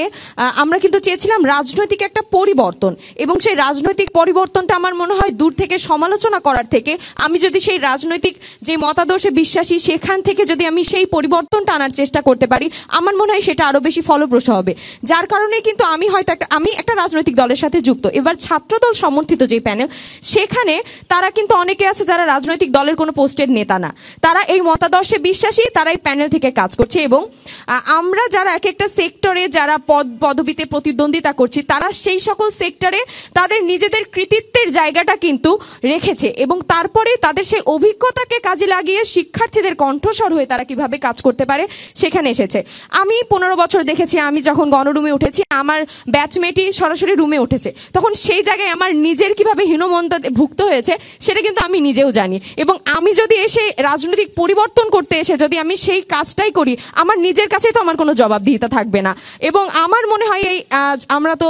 আমরা কিন্তু চেয়েছিলাম রাজনৈতিক একটা পরিবর্তন, এবং সেই রাজনৈতিক পরিবর্তনটা আমার মনে হয় দূর থেকে সমালোচনা করার থেকে আমি যদি সেই রাজনৈতিক যে মতাদর্শে বিশ্বাসী সেখান থেকে যদি আমি সেই পরিবর্তনটা আনার চেষ্টা করতে পারি, আমার মনে হয় সেটা আরো বেশি ফলপ্রসূ হবে। যার কারণে কিন্তু আমি হয়তো আমি একটা রাজনৈতিক দলের সাথে যুক্ত। এবার ছাত্রদল সমর্থিত যে প্যানেল, সেখানে তারা কিন্তু অনেকে আছে যারা রাজনৈতিক দলের কোনো পোস্টের নেতা না, তারা এই মতাদর্শে বিশ্বাসী, তারা এই প্যানেল থেকে কাজ করছে। এবং আমরা যারা এক একটা সেক্টরে যারা পদবিতে প্রতিদ্বন্দ্বিতা করছি, তারা সেই সকল সেক্টরে তাদের নিজেদের কৃতিত্বের জায়গাটা কিন্তু রেখেছে এবং তারপরে তাদের সেই অভিজ্ঞতাকে কাজে লাগিয়ে শিক্ষার্থীদের কণ্ঠস্বর হয়ে তারা কিভাবে কাজ করতে পারে সেখানে এসেছে। আমি 15 বছর দেখেছি, আমি যখন গণরুমে উঠেছি আমার ব্যাচমেটই সরাসরি রুমে উঠেছে, তখন সেই জায়গায় আমার নিজের কিভাবে হীনমন্যতা ভুক্ত হয়েছে সেটা কিন্তু আমি নিজেও জানি। এবং আমি যদি এসে রাজনৈতিক পরিবর্তন করতে এসে যদি আমি সেই কাজটাই করি, আমার নিজের কাছেই তো আমার কোনো জবাবদিহিতা থাকবে না। এবং আমার মনে হয় এই আমরা তো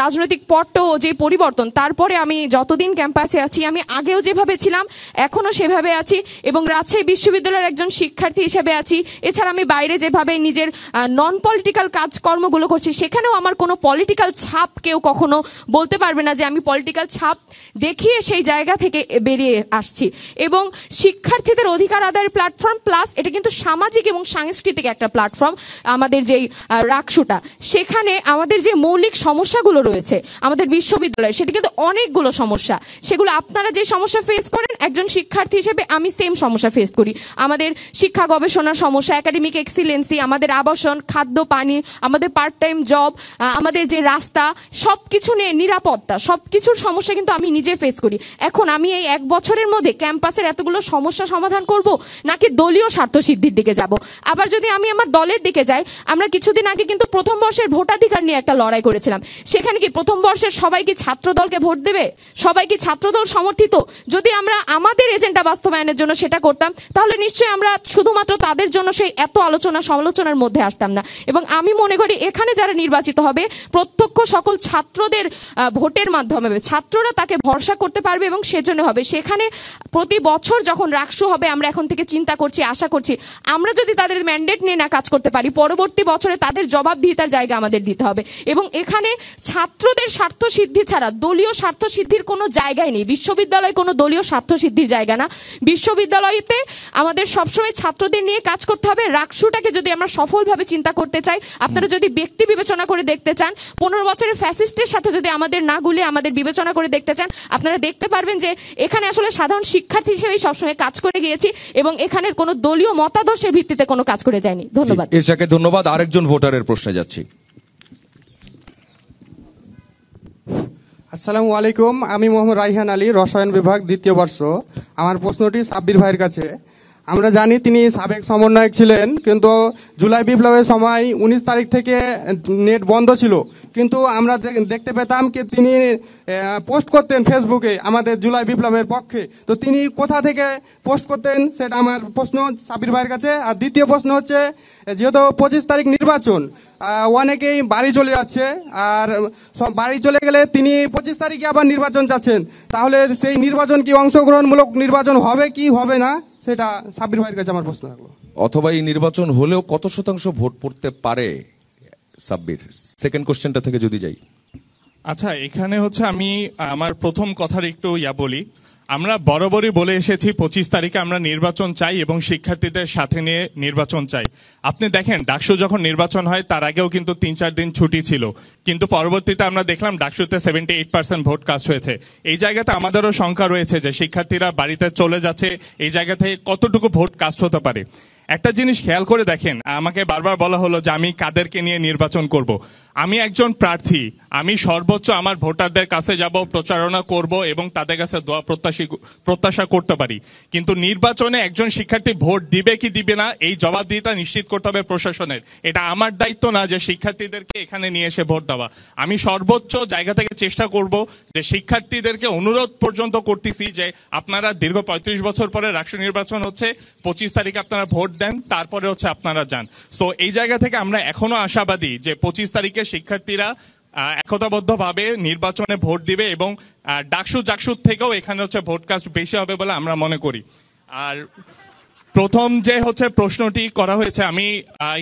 রাজনৈতিক পট্ট যে পরিবর্তন, তারপরে আমি যতদিন ক্যাম্পাসে আছি আমি আগেও যেভাবে ছিলাম এখনো সেভাবে আছি এবং রাজশাহী বিশ্ববিদ্যালয়ের একজন শিক্ষার্থী হিসেবে আছি। এছাড়া আমি বাইরে যেভাবে নিজের নন পলিটিক্যাল কাজকর্মগুলো করছি, সেখানেও আমার কোনো পলিটিক্যাল ছাপ কেউ কখনো বলতে পারবে না যে আমি পলিটিক্যাল ছাপ দেখিয়ে সেই জায়গা থেকে বেরিয়ে আসছি। এবং শিক্ষার্থীদের অধিকার আদায়ের প্ল্যাটফর্ম প্লাস এটা কিন্তু সামাজিক এবং সাংস্কৃতিক একটা প্ল্যাটফর্ম। আমাদের যেই রাকসুটা, সেখানে আমাদের যে মৌলিক সমস্যাগুলো রয়েছে আমাদের বিশ্ববিদ্যালয়ে, সেটা কিন্তু অনেকগুলো সমস্যা। সেগুলো আপনারা যে সমস্যা ফেস করেন একজন শিক্ষার্থী হিসেবে আমি সেম সমস্যা ফেস করি। আমাদের শিক্ষা গবেষণার সমস্যা, একাডেমিক এক্সিলেন্সি, আমাদের আবাসন, খাদ্য, পানি, আমাদের পার্ট টাইম জব, আমাদের যে রাস্তা, সবকিছু নিয়ে নিরাপত্তা, সবকিছুর সমস্যা কিন্তু আমি নিজে ফেস করি। এখন আমি এই 1 বছরের মধ্যে ক্যাম্পাসের এতগুলো সমস্যা সমাধান করব নাকি দলীয় স্বার্থ সিদ্ধির দিকে যাব? আবার যদি আমি আমার দলের দিকে যাই, আমরা কিছুদিন আগে কিন্তু প্রথম বর্ষের ভোটাধিকার নিয়ে একটা লড়াই করেছিলাম। সেখানে কি প্রথম বর্ষের সবাই কি ছাত্র দলকে ভোট দেবে? সবাই কি ছাত্রদল সমর্থিত? যদি আমরা আমাদের এজেন্ডা বাস্তবায়নের জন্য সেটা করতাম, তাহলে নিশ্চয়ই আমরা শুধুমাত্র তাদের জন্য সেই এত আলোচনা সমালোচনার মধ্যে আসতাম না। এবং আমি মনে করি এখানে যারা নির্বাচিত হবে প্রত্যক্ষ সকল ছাত্রদের ভোটের মাধ্যমে ছাত্ররা তাকে ভরসা করতে পারবে এবং সেজন্য হবে। সেখানে প্রতি বছর যখন রাকসু হবে, আমরা এখন থেকে চিন্তা করছি, আশা করছি আমরা যদি তাদের ম্যান্ডেট নিয়ে না কাজ করতে পারি, পরবর্তী বছরে তাদের জবাবদিহিতার জায়গা আমাদের দিতে হবে। এবং এখানে ছাত্রদের স্বার্থ সিদ্ধি ছাড়া দলীয় স্বার্থ সিদ্ধির কোনো জায়গায় নেই। বিশ্ববিদ্যালয় কোনো দলীয় স্বার্থ সিদ্ধির জায়গা না। বিশ্ববিদ্যালয়তে আমাদের সবসময় ছাত্রদের নিয়ে কাজ করতে হবে। রাকসুটাকে যদি আমরা সফলভাবে চিন্তা করতে চাই, আপনারা যদি ব্যক্তি বিবেচনা করে দেখতে চান, 15 বছরের ফ্যাসিস্টের সাথে যদি আমাদের না গুলিয়ে আমাদের বিবেচনা করে দেখতে চান, আপনারা দেখতে পারবেন যে এখানে আসলে সাধারণ শিক্ষার্থী হিসেবেই সবসময় কাজ করে গিয়েছি এবং এখানে কোনো দলীয় মতাদর্শের ভিত্তিতে কোনো কাজ করে যায়নি। ধন্যবাদ। এরশাকে ধন্যবাদ। আরেকজন ভোটারের প্রশ্নে যাচ্ছি। আসসালামু আলাইকুম, আমি মোহাম্মদ রাইহান আলী, রসায়ন বিভাগ 2য় বর্ষ। আমার প্রশ্নটি সাব্বির ভাইয়ের কাছে। আমরা জানি তিনি সাবেক সমন্বয়ক ছিলেন, কিন্তু জুলাই বিপ্লবের সময় 19 তারিখ থেকে নেট বন্ধ ছিল, কিন্তু আমরা দেখতে পেতাম কি তিনি পোস্ট করতেন ফেসবুকে আমাদের জুলাই বিপ্লবের পক্ষে। তো তিনি কোথা থেকে পোস্ট করতেন, সেটা আমার প্রশ্ন সাব্বির ভাইয়ের কাছে। আর দ্বিতীয় প্রশ্ন হচ্ছে, যেহেতু 25 তারিখ নির্বাচন, অনেকেই বাড়ি চলে যাচ্ছে, আর বাড়ি চলে গেলে তিনি 25 তারিখে আবার নির্বাচন চাচ্ছেন, তাহলে সেই নির্বাচন কি অংশগ্রহণমূলক নির্বাচন হবে কি হবে না, সেটা সাব্বির ভাইয়ের কাছে আমার প্রশ্ন থাকলো। অথবা এই নির্বাচন হলেও কত শতাংশ ভোট পড়তে পারে সাব্বির? সেকেন্ড কোশ্চেনটা থেকে যদি যাই। আচ্ছা, এখানে হচ্ছে আমি আমার প্রথম কথার একটু বলি। আমরা বরাবরই বলে এসেছি 25 তারিখে আমরা নির্বাচন চাই এবং শিক্ষার্থীদের সাথে নিয়ে নির্বাচন চাই। আপনি দেখেন ডাকসু যখন নির্বাচন হয় তার আগেও কিন্তু 3-4 দিন ছুটি ছিল, কিন্তু পরবর্তীতে আমরা দেখলাম ডাকসুতে 78% ভোট কাস্ট হয়েছে। এই জায়গাতে আমাদেরও শঙ্কা রয়েছে যে শিক্ষার্থীরা বাড়িতে চলে যাচ্ছে, এই জায়গা থেকে কতটুকু ভোট কাস্ট হতে পারে। একটা জিনিস খেয়াল করে দেখেন, আমাকে বারবার বলা হলো যে আমি কাদেরকে নিয়ে নির্বাচন করব। আমি একজন প্রার্থী, আমি সর্বোচ্চ আমার ভোটারদের কাছে যাব, প্রচারণা করব এবং তাদের কাছে দোয়া প্রত্যাশা করতে পারি। কিন্তু নির্বাচনে একজন শিক্ষার্থী ভোট দিবে কি দিবে না এই জবাবদিহিতা নিশ্চিত করতে হবে প্রশাসনের। এটা আমার দায়িত্ব না যে শিক্ষার্থীদেরকে এখানে নিয়ে এসে ভোট দেওয়া। আমি সর্বোচ্চ জায়গা থেকে চেষ্টা করব যে শিক্ষার্থীদেরকে অনুরোধ পর্যন্ত করতেছি যে আপনারা দীর্ঘ 35 বছর পরে রাষ্ট্র নির্বাচন হচ্ছে, 25 তারিখে আপনারা ভোট দেন, তারপরে হচ্ছে আপনারা যান। তো এই জায়গা থেকে আমরা এখনো আশাবাদী যে 25 তারিখে শিক্ষার্থীরা একতাবদ্ধভাবে নির্বাচনে ভোট দিবে এবং ডাকসু জাকসুর থেকেও এখানে হচ্ছে ভোটকাস্ট বেশি হবে বলে আমরা মনে করি। আর প্রথম যে হচ্ছে প্রশ্নটি করা হয়েছে, আমি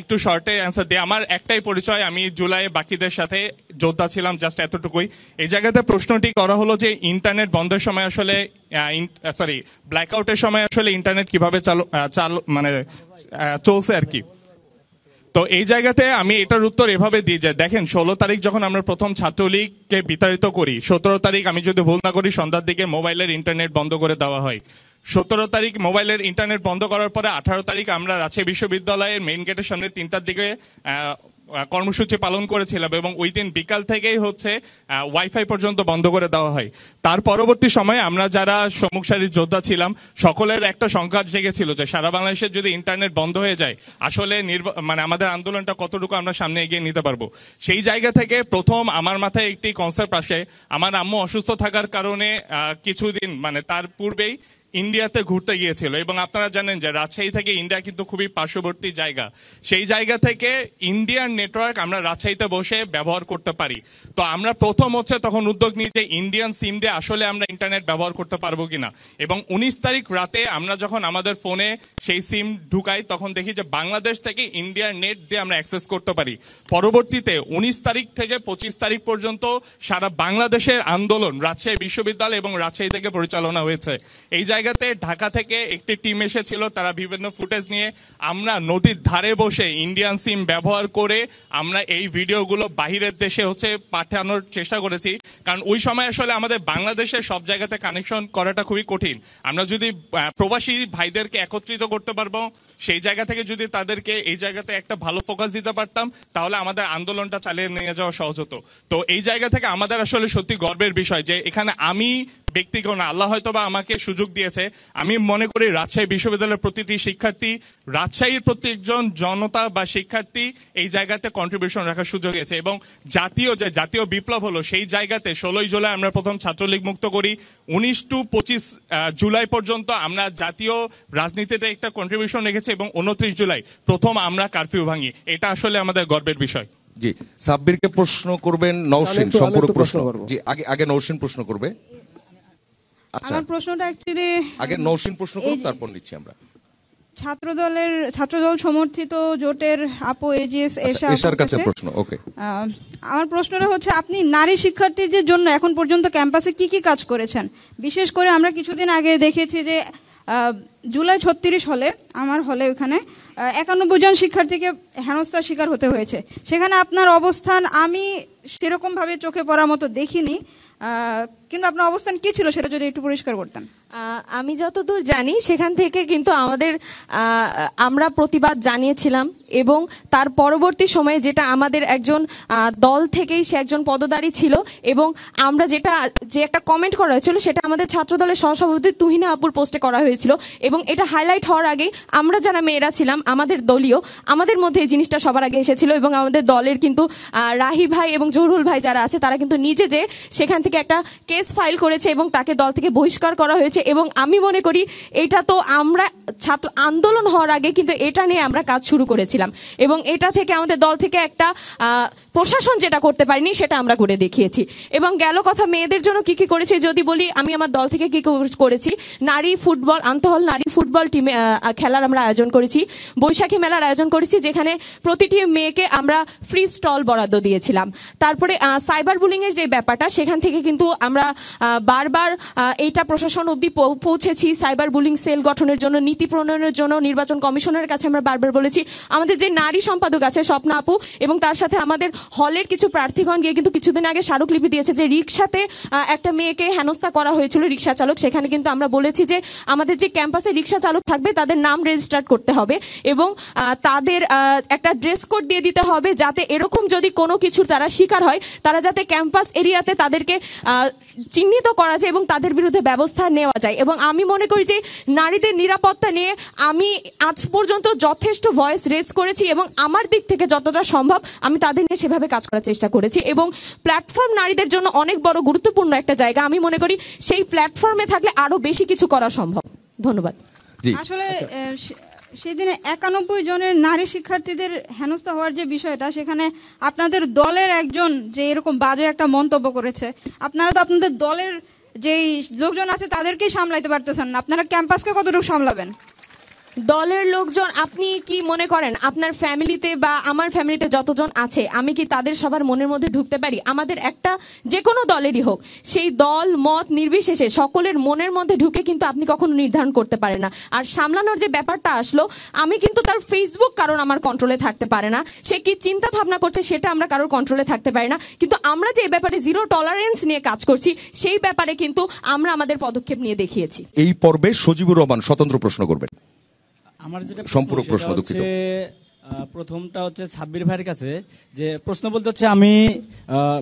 একটু শর্টে অ্যান্সার দিই। আমার একটাই পরিচয়, আমি জুলাই বাকিদের সাথে যোদ্ধা ছিলাম, জাস্ট এতটুকুই। এই জায়গাতে প্রশ্নটি করা হলো যে ইন্টারনেট বন্ধের সময় আসলে ব্ল্যাকআউটের সময় আসলে ইন্টারনেট কিভাবে চলছে আর কি। তো এই জায়গাতে আমি এটার উত্তর এভাবে দিই যে দেখেন, 16 তারিখ যখন আমরা প্রথম ছাত্রলীগকে বিতাড়িত করি, 17 তারিখ আমি যদি ভুল না করি সন্ধ্যার দিকে মোবাইলের ইন্টারনেট বন্ধ করে দেওয়া হয়। 17 তারিখ মোবাইলের ইন্টারনেট বন্ধ করার পরে 18 তারিখ আমরা রাজশাহী বিশ্ববিদ্যালয়ের মেইন গেটের সামনে 3টার দিকে কর্মসূচি পালন করেছিলাম এবং ওই দিন বিকাল থেকেই হচ্ছে ওয়াইফাই পর্যন্ত বন্ধ করে দেওয়া হয়। তার পরবর্তী সময়ে আমরা যারা সম্মুখ সারির যোদ্ধা ছিলাম সকলের একটা সংখ্যা জেগেছিল যে সারা বাংলাদেশের যদি ইন্টারনেট বন্ধ হয়ে যায় আসলে আমাদের আন্দোলনটা কতটুকু আমরা সামনে এগিয়ে নিতে পারবো। সেই জায়গা থেকে প্রথম আমার মাথায় একটি কনসেপ্ট আসে। আমার আম্মু অসুস্থ থাকার কারণে কিছুদিন তার পূর্বেই ইন্ডিয়াতে ঘুরতে গিয়েছিল এবং আপনারা জানেন যে রাজশাহী থেকে ইন্ডিয়া কিন্তু খুবই পার্শ্ববর্তী জায়গা। সেই জায়গা থেকে ইন্ডিয়ান নেটওয়ার্ক আমরা রাজশাহীতে বসে ব্যবহার করতে পারি। তো আমরা প্রথম হচ্ছে তখন উদ্যোগ নিই যে ইন্ডিয়ান সিম দিয়ে আসলে আমরা ইন্টারনেট ব্যবহার করতে পারবো কিনা, এবং 19 তারিখ রাতে আমরা যখন আমাদের ফোনে সেই সিম ঢুকাই তখন দেখি যে বাংলাদেশ থেকে ইন্ডিয়ার নেট দিয়ে আমরা অ্যাক্সেস করতে পারি। পরবর্তীতে 19 তারিখ থেকে 25 তারিখ পর্যন্ত সারা বাংলাদেশের আন্দোলন রাজশাহী বিশ্ববিদ্যালয় এবং রাজশাহী থেকে পরিচালনা হয়েছে। এই জায়গা জায়গাতে ঢাকা থেকে একটি টিম এসেছিল, তারা বিভিন্ন ফুটেজ নিয়ে, আমরা নদীর ধারে বসে ইন্ডিয়ান সিম ব্যবহার করে আমরা এই ভিডিওগুলো বাহিরের দেশে পাঠানোর চেষ্টা করেছি। কারণ ওই সময় আসলে আমাদের বাংলাদেশের সব জায়গাতে কানেকশন করাটা খুবই কঠিন। আমরা যদি প্রবাসী ভাইদেরকে একত্রিত করতে পারবো, সেই জায়গা থেকে যদি তাদেরকে এই জায়গাতে একটা ভালো ফোকাস দিতে পারতাম, তাহলে আমাদের আন্দোলনটা চালিয়ে নিয়ে যাওয়া সহজ হতো। তো এই জায়গা থেকে আমাদের আসলে সত্যি গর্বের বিষয় যে এখানে আমি ব্যক্তিগত, আল্লাহ হয়তো বা আমাকে সুযোগ দিয়েছে। আমি মনে করি রাজশাহী বিশ্ববিদ্যালয়ের প্রতিটি শিক্ষার্থী, রাজশাহীর প্রত্যেকজন জনতা বা শিক্ষার্থী এই জায়গাতে কন্ট্রিবিউশন রাখার সুযোগ হয়েছে। এবং জাতীয় বিপ্লব হলো সেই জায়গাতে 16 জুলাই আমরা প্রথম ছাত্রলীগ মুক্ত করি। 19 to 25 জুলাই পর্যন্ত আমরা জাতীয় রাজনীতিতে একটা কন্ট্রিবিউশন রেখেছি এবং 29 জুলাই প্রথম আমরা কারফিউ ভাঙি। এটা আসলে আমাদের গর্বের বিষয়। জি, সাব্বিরকে প্রশ্ন করবেন নওশিন, সম্পূর্ণ প্রশ্ন। জি, আগে নওশিন প্রশ্ন করবে। আচ্ছা, আমার প্রশ্নটা অ্যাকচুয়ালি আগে নওশিন প্রশ্ন করুন, তারপর নিচ্ছি আমরা। ছাত্রদল সমর্থিত জোটের আপু এজিএস এশার কাছে প্রশ্ন। ওকে, আমার প্রশ্নটা হচ্ছে, আপনি নারী শিক্ষার্থীদের জন্য এখন পর্যন্ত ক্যাম্পাসে কি কি কাজ করেছেন? বিশেষ করে আমরা কিছুদিন আগে দেখেছি যে জুলাই 36 হলে, আমার হলে ওখানে 91 জন শিক্ষার্থীকে হেনস্থার শিকার হতে হয়েছে। সেখানে আপনার অবস্থান আমি সেরকম ভাবে চোখে পড়ার মতো দেখিনি, কিন্তু আপনার অবস্থান কি ছিল সেটা যদি একটু পরিষ্কার করতেন। আমি যতদূর জানি সেখান থেকে কিন্তু আমরা প্রতিবাদ জানিয়েছিলাম এবং তার পরবর্তী সময়ে যেটা আমাদের একজন দল থেকেই সে একজন পদধারী ছিল এবং আমরা যে একটা কমেন্ট করা হয়েছিল সেটা আমাদের ছাত্রদলের সহসভাপতি তুহিনা আপুর পোস্টে করা হয়েছিল এবং এটা হাইলাইট হওয়ার আগে আমরা যারা মেয়েরা ছিলাম আমাদের দলীয়, আমাদের মধ্যে এই জিনিসটা সবার আগে এসেছিল এবং আমাদের দলের কিন্তু রাহি ভাই এবং জহুরুল ভাই যারা আছে তারা কিন্তু নিজে যে সেখান থেকে একটা কেস ফাইল করেছে এবং তাকে দল থেকে বহিষ্কার করা হয়েছে। এবং আমি মনে করি এটা তো আমরা ছাত্র আন্দোলন হওয়ার আগে কিন্তু এটা নিয়ে আমরা কাজ শুরু করেছিলাম এবং এটা থেকে আমাদের দল থেকে একটা প্রশাসন যেটা করতে পারিনি সেটা আমরা করে দেখিয়েছি। এবং গেল কথা মেয়েদের জন্য কি কি করেছে যদি বলি, আমি আমার দল থেকে কি করেছি, নারী ফুটবল, আন্তঃহল নারী ফুটবল টিমে খেলার আমরা আয়োজন করেছি, বৈশাখী মেলার আয়োজন করেছি যেখানে প্রতিটি মেয়েকে আমরা ফ্রি স্টল বরাদ্দ দিয়েছিলাম। তারপরে সাইবার বুলিং এর যে ব্যাপারটা সেখান থেকে কিন্তু আমরা বারবার এইটা প্রশাসন অবধি পৌঁছেছি। সাইবার বুলিং সেল গঠনের জন্য, নীতি প্রণয়নের জন্য নির্বাচন কমিশনের কাছে আমরা বারবার বলেছি। আমাদের যে নারী সম্পাদক আছে স্বপ্না আপু এবং তার সাথে আমাদের হলের কিছু প্রার্থীগণ গিয়ে কিন্তু কিছুদিন আগে স্মারকলিপি দিয়েছে যে রিক্সাতে একটা মেয়েকে হেনস্থা করা হয়েছিল, রিক্সা চালক। সেখানে কিন্তু আমরা বলেছি যে আমাদের যে ক্যাম্পাসে রিক্সা চালক থাকবে তাদের নাম রেজিস্টার করতে হবে এবং তাদের একটা ড্রেস কোড দিয়ে দিতে হবে যাতে এরকম যদি কোনো কিছুর তারা শিকার হয় তারা যাতে ক্যাম্পাস এরিয়াতে তাদেরকে চিহ্নিত করা যায় এবং তাদের বিরুদ্ধে ব্যবস্থা নেওয়া যায়। এবং আমি মনে করি যে নারীদের নিরাপত্তা নিয়ে আমি আজ পর্যন্ত যথেষ্ট ভয়েস রেজ করেছি এবং আমার দিক থেকে যতটা সম্ভব আমি তাদের নিয়ে সেভাবে কাজ করার চেষ্টা করেছি এবং প্ল্যাটফর্ম নারীদের জন্য অনেক বড় গুরুত্বপূর্ণ একটা জায়গা। আমি মনে করি সেই প্ল্যাটফর্মে থাকলে আরো বেশি কিছু করা সম্ভব। ধন্যবাদ। আসলে সেদিনে 91 জনের নারী শিক্ষার্থীদের হেনস্থা হওয়ার যে বিষয়টা, সেখানে আপনাদের দলের একজন যে এরকম বাজে একটা মন্তব্য করেছে, আপনারা তো আপনাদের দলের যেই লোকজন আছে তাদেরকেই সামলাইতে পারতেছেন না, আপনারা ক্যাম্পাসকে কতটুকু সামলাবেন? দলের লোকজন আপনি কি মনে করেন আপনার ফ্যামিলিতে বা আমার ফ্যামিলিতে যতজন আছে আমি কি তাদের সবার মনের মধ্যে ঢুকতে পারি? আমাদের একটা যে কোনো দলেরই হোক সেই দল মত নির্বিশেষে সকলের মনের মধ্যে ঢুকে কিন্তু আপনি কখনো নির্ধারণ করতে পারেন না। আর সামলানোর যে ব্যাপারটা আসলো, আমি কিন্তু তার ফেসবুক কারণ আমার কন্ট্রোলে থাকতে পারে না, সে কি চিন্তা ভাবনা করছে সেটা আমরা কারোর কন্ট্রোলে থাকতে পারি না, কিন্তু আমরা যে ব্যাপারে জিরো টলারেন্স নিয়ে কাজ করছি সেই ব্যাপারে কিন্তু আমরা আমাদের পদক্ষেপ নিয়ে দেখিয়েছি। এই পর্বে সজীবুর রহমান স্বতন্ত্র প্রশ্ন করবেন। আমার যেটা সম্পূর্ণ প্রশ্ন দুঃখিত। প্রথমটা হচ্ছে সাব্বির ভাইয়ের কাছে, যে প্রশ্ন বলতে হচ্ছে আমি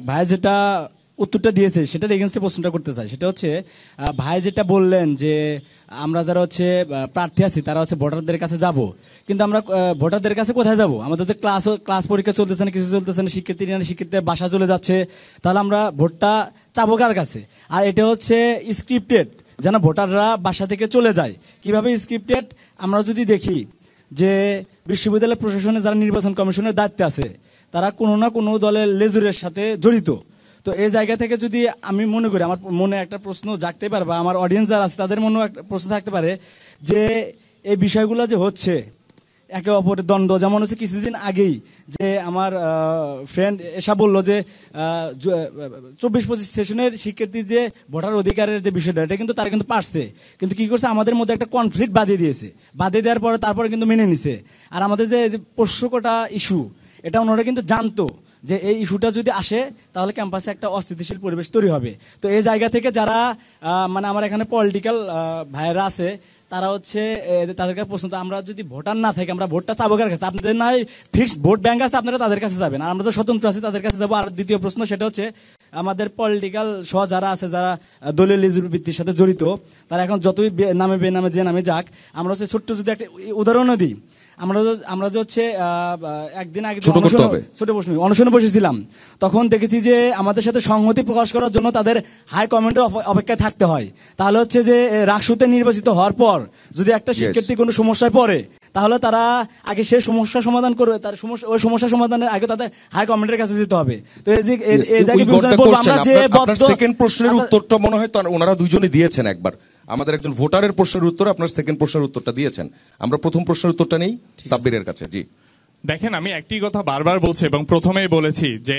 ভাই যেটা উত্তরটা দিয়েছে সেটার এগেনস্টে প্রশ্নটা করতে চাই। সেটা হচ্ছে ভাই যেটা বললেন যে আমরা যারা হচ্ছে প্রার্থী আছি তারা হচ্ছে ভোটারদের কাছে যাব, কিন্তু আমরা ভোটারদের কাছে কোথায় যাব? আমাদের তো ক্লাস পরীক্ষা চলতেছে না, কিছু চলতেছে না, শিক্ষার্থীদের বাসা চলে যাচ্ছে, তাহলে আমরা ভোটটা চাবো কার কাছে? আর এটা হচ্ছে স্ক্রিপ্টেড, যেন ভোটাররা বাসা থেকে চলে যায়। কিভাবে স্ক্রিপ্টেড? আমরা যদি দেখি যে বিশ্ববিদ্যালয় প্রশাসনে যারা নির্বাচন কমিশনের দায়িত্বে আছে তারা কোনো না কোনো দলের লেজুরের সাথে জড়িত। তো এই জায়গা থেকে যদি আমি মনে করি, আমার মনে একটা প্রশ্ন জাগতে পারে বা আমার অডিয়েন্স যারা আছে তাদের মনেও একটা প্রশ্ন থাকতে পারে যে এই বিষয়গুলো যে হচ্ছে, একে অপরের দ্বন্দ্ব। যেমন হচ্ছে কিছুদিন আগেই যে আমার ফ্রেন্ড এসা বললো যে 24-25 সেশনের শিক্ষার্থীর যে ভোটার অধিকারের যে বিষয়টা, এটা কিন্তু তারা কিন্তু পারছে, কিন্তু কি করছে আমাদের মধ্যে একটা কনফ্লিক্ট বাঁধিয়ে দিয়েছে, বাঁধিয়ে দেওয়ার পরে তারপরে কিন্তু মেনে নিছে। আর আমাদের যে পোষ্য কোটা ইস্যু, এটা ওনারা কিন্তু জানতো যে এই ইস্যুটা যদি আসে তাহলে ক্যাম্পাসে একটা অস্থিতিশীল পরিবেশ তৈরি হবে। তো এই জায়গা থেকে যারা মানে আমার এখানে পলিটিক্যাল ভাইয়েরা আছে, তারা হচ্ছে তাদের কাছে প্রশ্ন, আমরা যদি ভোটার না থাকি আমরা ভোটটা চাবো কার কাছে? আপনাদের নয় ফিক্সড ভোট ব্যাংক আছে, আপনারা তাদের কাছে যাবেন, আর আমরা তো স্বতন্ত্র আছি তাদের কাছে যাবো। আর দ্বিতীয় প্রশ্ন সেটা হচ্ছে আমাদের পলিটিক্যাল সহ যারা আছে, যারা দলীয় লেজুরবৃত্তির সাথে জড়িত, তারা এখন যতই নামে বেনামে যে নামে যাক, আমরা হচ্ছে ছোট্ট যদি একটা উদাহরণও দিই, আমরা যে হচ্ছে একদিন আগে অনশনে বসেছিলাম, তখন দেখেছি যে আমাদের সাথে সংহতি প্রকাশ করার জন্য তাদের হাই কমান্ডের অপেক্ষায় থাকতে হয়। তাহলে হচ্ছে যে রাকসুতে নির্বাচিত হওয়ার পর যদি একটা শিক্ষার্থী কোনো সমস্যায় পড়ে, তাহলে তারা আগে সেই সমস্যা সমাধান করবে, তার ওই সমস্যা সমাধানের আগে তাদের হাই কমান্ডের কাছে যেতে হবে। তো এই জায়গায় সেকেন্ড প্রশ্নের উত্তরটা মনে হয় ওনারা দুইজনে দিয়েছেন একবার। আমাদের একজন ভোটারের প্রশ্নের উত্তর, আপনার সেকেন্ড প্রশ্নের উত্তরটা দিয়েছেন। আমরা প্রথম প্রশ্নের উত্তরটা নেই সাব্বিরের কাছে। জি দেখেন, আমি একটি কথা বারবার বলছি এবং প্রথমেই বলেছি যে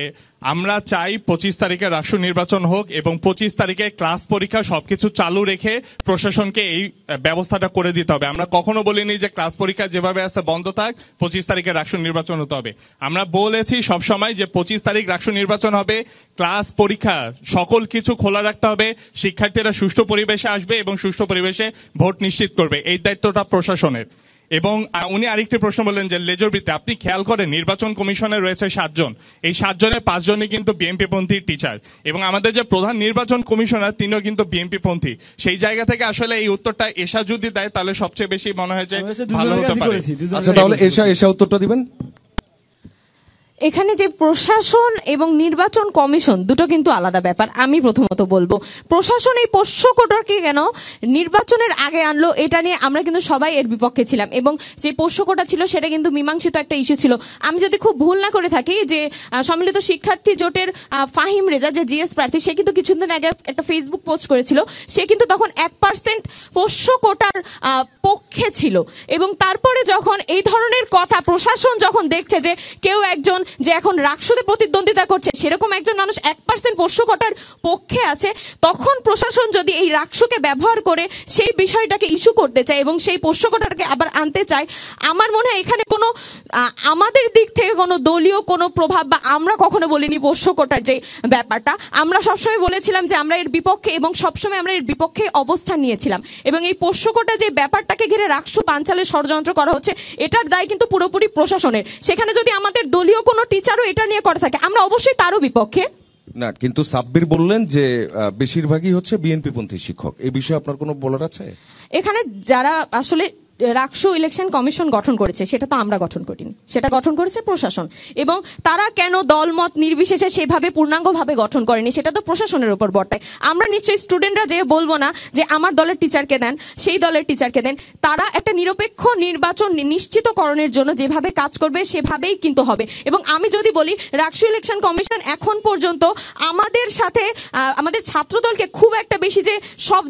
আমরা চাই 25 তারিখে রাষ্ট্র নির্বাচন হোক এবং 25 তারিখে ক্লাস পরীক্ষা সবকিছু চালু রেখে প্রশাসনকে এই ব্যবস্থাটা করে দিতে হবে। আমরা কখনো বলিনি যে ক্লাস পরীক্ষা যেভাবে আছে বন্ধ থাক, 25 তারিখে রাষ্ট্র নির্বাচন হতে হবে। আমরা বলেছি সবসময় যে 25 তারিখ রাষ্ট্র নির্বাচন হবে, ক্লাস পরীক্ষা সকল কিছু খোলা রাখতে হবে, শিক্ষার্থীরা সুষ্ঠু পরিবেশে আসবে এবং সুষ্ঠু পরিবেশে ভোট নিশ্চিত করবে, এই দায়িত্বটা প্রশাসনের। এবং উনি আরেকটি প্রশ্ন বললেন যে লেজর বৃত্তি। আপনি খেয়াল করেন নির্বাচন কমিশনে রয়েছে 7 জন, এই 7 জনের 5 জনই কিন্তু বিএনপি পন্থী টিচার, এবং আমাদের যে প্রধান নির্বাচন কমিশনার তিনিও কিন্তু বিএনপি পন্থী। সেই জায়গা থেকে আসলে এই উত্তরটা এশা যদি দেয় তাহলে সবচেয়ে বেশি মনে হয় যে ভালো হতে পারে। আচ্ছা, তাহলে এশা উত্তরটা দিবেন। এখানে যে প্রশাসন এবং নির্বাচন কমিশন দুটো কিন্তু আলাদা ব্যাপার। আমি প্রথমত বলবো প্রশাসন এই পোষ্য কোটাকে কেন নির্বাচনের আগে আনলো, এটা নিয়ে আমরা কিন্তু সবাই এর বিপক্ষে ছিলাম, এবং যে পোষ্য কোটা ছিল সেটা কিন্তু মীমাংসিত একটা ইস্যু ছিল। আমি যদি খুব ভুল না করে থাকি, যে সম্মিলিত শিক্ষার্থী জোটের ফাহিম রেজা যে জিএস প্রার্থী, সে কিন্তু কিছুদিন আগে একটা ফেসবুক পোস্ট করেছিল, সে কিন্তু তখন 1% পোষ্য কোটার পক্ষে ছিল। এবং তারপরে যখন এই ধরনের কথা প্রশাসন যখন দেখছে যে কেউ একজন যে এখন রাকসুতে প্রতিদ্বন্দ্বিতা করছে সেরকম একজন মানুষ 1% পোষ্য কোটার পক্ষে আছে, তখন প্রশাসন যদি এই রাকসুকে ব্যবহার করে সেই বিষয়টাকে ইস্যু করতে চায় এবং সেই পোষ্য কোটাটাকে আবার আনতে চায়, আমার মনে হয় এখানে কোনো আমাদের দিক থেকে কোনো দলীয় কোনো প্রভাব, বা আমরা কখনো বলিনি পোষ্য কোটার যে ব্যাপারটা, আমরা সবসময় বলেছিলাম যে আমরা এর বিপক্ষে, এবং সবসময় আমরা এর বিপক্ষে অবস্থান নিয়েছিলাম। এবং এই পোষ্য কোটা যে ব্যাপারটাকে ঘিরে রাকসু বানচালের ষড়যন্ত্র করা হচ্ছে, এটার দায় কিন্তু পুরোপুরি প্রশাসনের। সেখানে যদি আমাদের দলীয় কোনো টিচারও এটা নিয়ে করে থাকে, আমরা অবশ্যই তারও বিপক্ষে না। কিন্তু সাব্বির বললেন যে বেশিরভাগই হচ্ছে বিএনপি পন্থী শিক্ষক, এই বিষয়ে আপনার কোনো বলার আছে? এখানে যারা আসলে রাকসু ইলেকশন কমিশন গঠন করেছে সেটা তো আমরা গঠন করিনি, সেটা গঠন করেছে প্রশাসন, এবং তারা কেন দলমত নির্বিশেষে সেভাবে পূর্ণাঙ্গভাবে গঠন করেনি সেটা তো প্রশাসনের উপর বর্তায়। আমরা নিশ্চয়ই স্টুডেন্টরা যে বলবো না যে আমার দলের টিচারকে দেন, সেই দলের টিচারকে দেন। তারা একটা নিরপেক্ষ নির্বাচন নিশ্চিতকরণের জন্য যেভাবে কাজ করবে সেভাবেই কিন্তু হবে। এবং আমি যদি বলি রাকসু ইলেকশন কমিশন এখন পর্যন্ত আমাদের সাথে আমাদের ছাত্রদলকে খুব একটা বেশি যে সব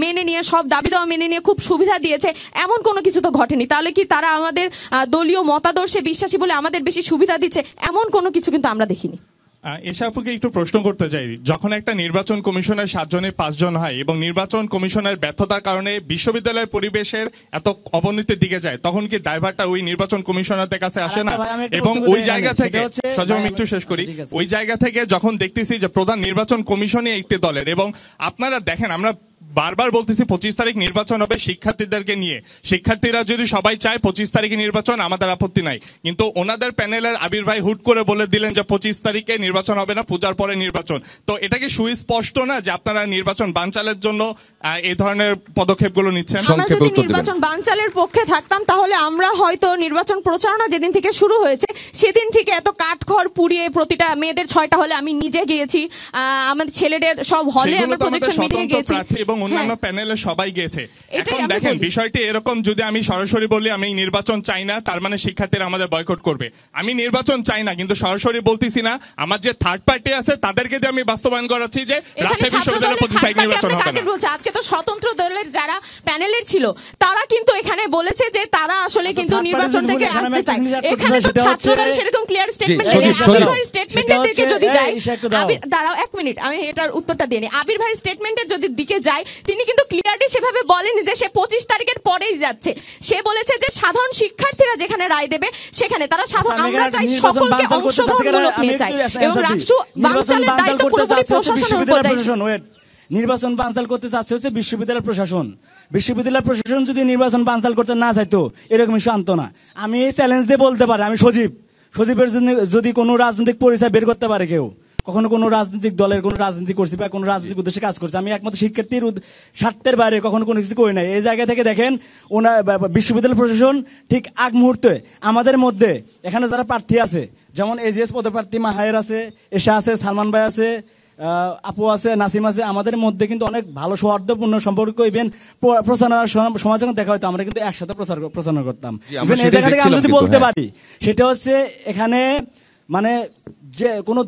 মেনে নিয়ে, সব দাবি দেওয়া মেনে নিয়ে খুব সুবিধা দিয়েছে এমন কোনো কিছু তো ঘটেনি। তাহলে কি তারা আমাদের দলীয় মতাদর্শে বিশ্বাসী বলে আমাদের বেশি সুবিধা দিচ্ছে? এমন কোনো কিছু কিন্তু আমরা দেখিনি। এশাফুকে একটু প্রশ্ন করতে চাই, যখন একটা নির্বাচন কমিশনের 7 জনে 5 জন হয় এবং নির্বাচন কমিশনের ব্যর্থতার কারণে বিশ্ববিদ্যালয়ের পরিবেশের এত অবনতির দিকে যায়, তখন কি দায়ভারটা ওই নির্বাচন কমিশনারদের কাছে আসে না? এবং ওই জায়গা থেকে সজম একটু শেষ করি, ওই জায়গা থেকে যখন দেখতেছি যে প্রধান নির্বাচন কমিশনই একটি দলের, এবং আপনারা দেখেন আমরা বারবার বলতেছি 25 তারিখ নির্বাচন হবে শিক্ষার্থীদেরকে নিয়ে, শিক্ষার্থীরা যদি সবাই চায় 25 তারিখে নির্বাচন, আমাদের আপত্তি নাই। কিন্তু ওনাদের প্যানেলের আবির ভাই হুট করে বলে দিলেন যে 25 তারিখে নির্বাচন হবে না, পূজার পরে নির্বাচন। তো এটা কি সুস্পষ্ট না যে আপনারা নির্বাচন বানচালের জন্য এই ধরনের পদক্ষেপগুলো নিচ্ছেন? আমরা যদি নির্বাচন বানচালের পক্ষে থাকতাম তাহলে আমরা হয়তো নির্বাচন প্রচারণা যেদিন থেকে শুরু হয়েছে সেদিন থেকে এত কাঠখড় পুড়িয়ে প্রতিটা মেয়েদের 6টা হলে আমি নিজে গিয়েছি, আমাদের ছেলেদের সব হলে আমরা প্রজেকশন মিটিং গিয়েছি এবং অন্যান্য প্যানেলে সবাই গিয়েছে। এখন দেখেন বিষয়টি এরকম, যদি আমি সরাসরি বলি আমি নির্বাচন চাই না, তার মানে শিক্ষার্থীরা আমাদের বয়কট করবে। আমি নির্বাচন চাই না কিন্তু সরাসরি বলতেছি না, আমার যে থার্ড পার্টি আছে তাদেরকে দিয়ে আমি বাস্তবায়ন করাচ্ছি যে রাজশাহী বিশ্ববিদ্যালয়ে 25 তারিখ নির্বাচন হবে না। আজকে তো স্বতন্ত্র দলের যারা প্যানেলের ছিল তারা কিন্তু এখানে বলেছে যে তারা আসলে কিন্তু নির্বাচন থেকে আসতে চায়। এখানে তো ছাত্রদল সেরকম ক্লিয়ার স্টেটমেন্ট স্টেটমেন্টের দিকে যদি যায়, দাঁড়াও এক মিনিট, আমি এটার উত্তরটা দিয়ে নিই। আবির ভাইয়ের স্টেটমেন্টের যদি দিকে যায়, তিনি কিন্তু ক্লিয়ারলি সেভাবে বলেনি যে সে 25 তারিখের পরেই যাচ্ছে। সে বলেছে যে সাধারণ শিক্ষার্থীরা যেখানে রায় দেবে সেখানে তারা আমরা চাই সকলকে অংশগ্রহণমূলক নিয়ে চাই, এবং রাষ্ট্র বানচালের দায়িত্ব পুরোপুরি প্রশাসনের উপর যায়। নির্বাচন বানচাল করতে চাচ্ছে হচ্ছে বিশ্ববিদ্যালয়ের প্রশাসন। বিশ্ববিদ্যালয়ের প্রশাসন যদি নির্বাচন বানচাল করতে না চাইতো এরকমই শান্ত না। আমি চ্যালেঞ্জ দিয়ে বলতে পারি, আমি সজীবের জন্য যদি কোনো রাজনৈতিক পরিচয় বের করতে পারে কেউ, কখনো কোনো রাজনৈতিক দলের কোনো রাজনীতি করছে বা কোনো রাজনৈতিক উদ্দেশ্যে কাজ করছে, আমি একমাত্র শিক্ষার্থীর স্বার্থের বাইরে কখনো কোনো কিছু করি নাই। এই জায়গা থেকে দেখেন ওনার বিশ্ববিদ্যালয় প্রশাসন ঠিক আগ মুহূর্তে আমাদের মধ্যে এখানে যারা প্রার্থী আছে, যেমন এজিএস পদপ্রার্থী মাহায়ের আছে, এশা আছে, সালমান ভাই আছে, আপু আছে, নাসিম আছে, আমাদের মধ্যে কিন্তু অনেক ভালো সৌহার্দ্যপূর্ণ সম্পর্ক। ইভেন প্রচারণার সময় যখন দেখা হয়তো আমরা কিন্তু একসাথে প্রচারণা করতাম। এই জায়গা থেকে আমি যদি বলতে পারি সেটা হচ্ছে এখানে মানে যে কোনো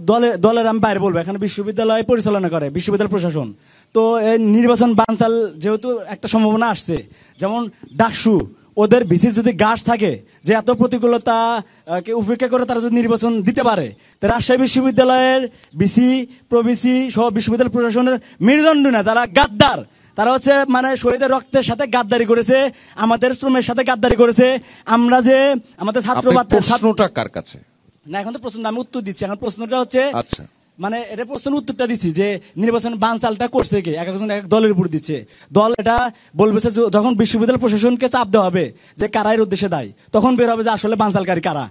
দলের আমি বাইরে বলবো, এখানে বিশ্ববিদ্যালয় পরিচালনা করে বিশ্ববিদ্যালয় প্রশাসন। তো এই নির্বাচন বানচাল যেহেতু একটা সম্ভাবনা আসছে, যেমন ডাকসু ওদের বিসি যদি গাছ থাকে যে এত প্রতিকূলতা উপেক্ষা করে তারা যদি নির্বাচন দিতে পারে, তো রাজশাহী বিশ্ববিদ্যালয়ের বিসি প্রবিসি সহ বিশ্ববিদ্যালয় প্রশাসনের মেরুদণ্ড না, তারা গাদ্দার। তারা হচ্ছে মানে শহীদের রক্তের সাথে গাদ্দারি করেছে, আমাদের শ্রমের সাথে গাদ্দারি করেছে। আমরা যে আমাদের ছাত্রটা কার কাছে না, এখন তো প্রশ্ন আমি উত্তর দিচ্ছি। এখন প্রশ্নটা হচ্ছে মানে এটা প্রশ্নের উত্তরটা দিচ্ছি যে নির্বাচন বানচালটা করছে কে, এক একজন এক দলের উপর দিচ্ছে। দল এটা বলবে যখন বিশ্ববিদ্যালয় প্রশাসনকে চাপ দেওয়া হবে যে কারা এর উদ্দেশ্যে দায়ী, তখন বের হবে যে আসলে বানচালকারী কারা।